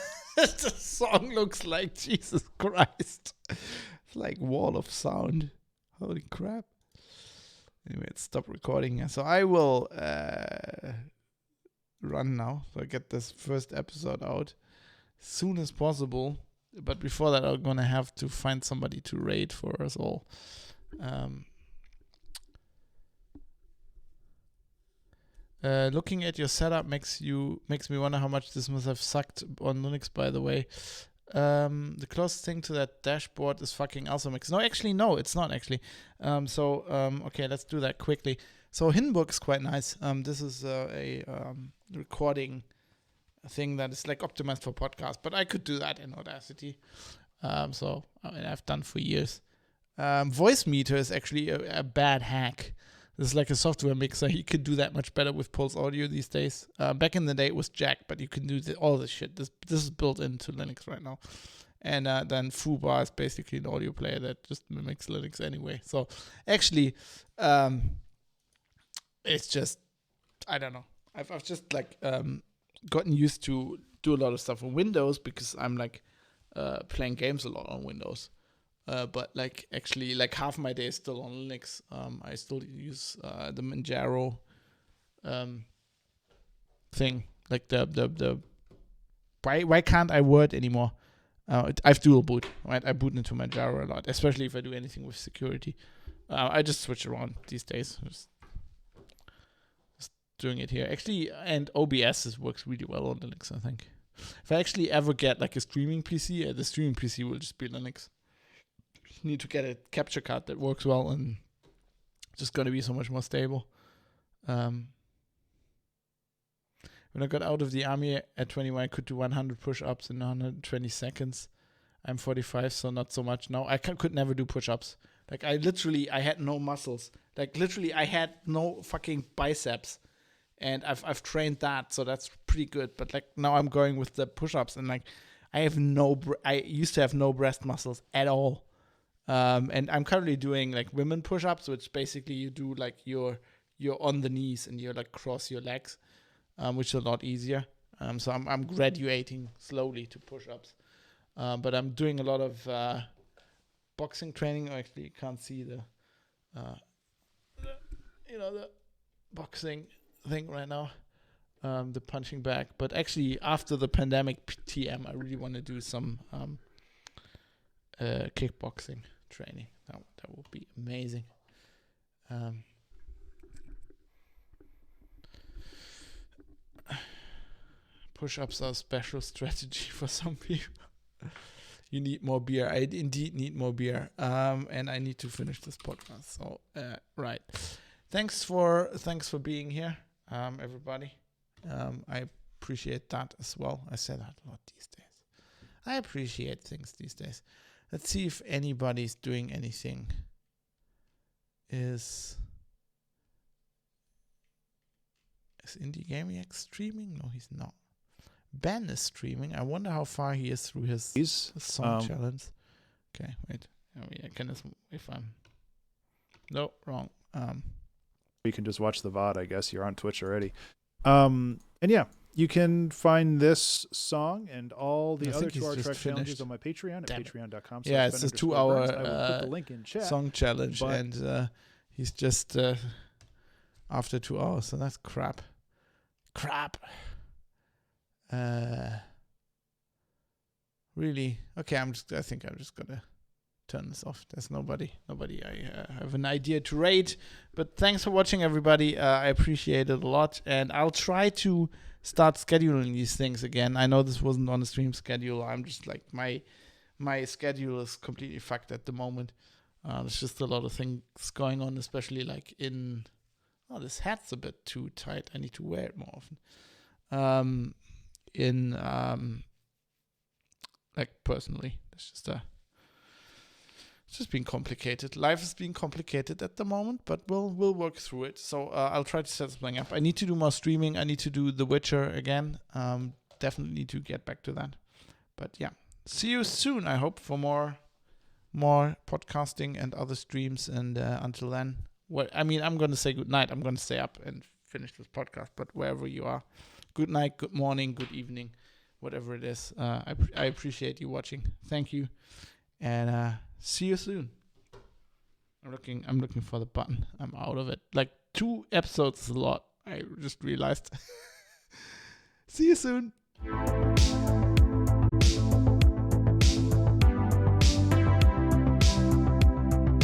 song looks like. Jesus Christ. It's like wall of sound. Holy crap. Anyway, let's stop recording here. So I will run now. So I get this first episode out as soon as possible. But before that, I'm going to have to find somebody to raid for us all. Looking at your setup makes me wonder how much this must have sucked on Linux, by the way. The closest thing to that dashboard is fucking AlsoMix. No, actually, no, it's not actually. Okay, let's do that quickly. So Hindenburg is quite nice. This is a recording thing that is like optimized for podcast, but I could do that in Audacity. I've done for years. Voice Meter is actually a bad hack. This is like a software mixer. You could do that much better with Pulse Audio these days. Back in the day, it was Jack, but you can do all this shit. This is built into Linux right now. And then Foobar is basically an audio player that just mimics Linux anyway. So actually, it's just, I don't know. I've just like gotten used to do a lot of stuff on Windows because I'm like playing games a lot on Windows. But like actually like half my day is still on Linux. I still use the Manjaro thing. Like the why can't I Word anymore? I've dual boot, right? I boot into Manjaro a lot, especially if I do anything with security. I just switch around these days. Just doing it here. Actually, and OBS works really well on Linux, I think. If I actually ever get like a streaming PC, the streaming PC will just be Linux. Need to get a capture card that works well and just going to be so much more stable. When I got out of the army at 21, I could do 100 push-ups in 120 seconds. I'm 45, so not so much now. I could never do push-ups. Like I had no muscles. Like literally, I had no fucking biceps, and I've trained that, so that's pretty good. But like now, I'm going with the push-ups, and like I used to have no breast muscles at all. And I'm currently doing like women push-ups, which basically you do like you're on the knees and you like cross your legs, which is a lot easier. So I'm graduating slowly to push-ups, but I'm doing a lot of boxing training. Actually, you can't see the boxing thing right now, the punching bag. But actually, after the pandemic TM, I really want to do some kickboxing training. That would be amazing. Push-ups are a special strategy for some people. You need more beer. I indeed need more beer. And I need to finish this podcast. So right. Thanks for being here, everybody. I appreciate that as well. I say that a lot these days. I appreciate things these days. Let's see if anybody's doing anything. Is Indie Gamiac streaming? No, he's not. Ben is streaming. I wonder how far he is through his song challenge. Okay, wait. I can if I'm... No, wrong. You can just watch the VOD, I guess. You're on Twitch already. And yeah, you can find this song and all the other 2 hour track challenges on my Patreon at patreon.com. Yeah, it's a 2 hour I will put the link in chat. Song challenge, and he's just after 2 hours, so that's crap. Really? Okay, I think I'm just gonna turn this off. There's nobody I have an idea to rate, but thanks for watching, everybody. I appreciate it a lot, and I'll try to start scheduling these things again. I know this wasn't on the stream schedule. I'm just like my schedule is completely fucked at the moment. There's just a lot of things going on, especially like this hat's a bit too tight. I need to wear it more often. Like personally, it's just been complicated. Life is being complicated at the moment, but we'll work through it. So I'll try to set something up. I need to do more streaming. I need to do The Witcher again. Definitely need to get back to that. But yeah, see you soon. I hope for more podcasting and other streams. And until then, I'm going to say good night. I'm going to stay up and finish this podcast. But wherever you are, good night, good morning, good evening, whatever it is. I appreciate you watching. Thank you, and see you soon. I'm looking for the button. I'm out of it. Like 2 episodes is a lot. I just realized. See you soon.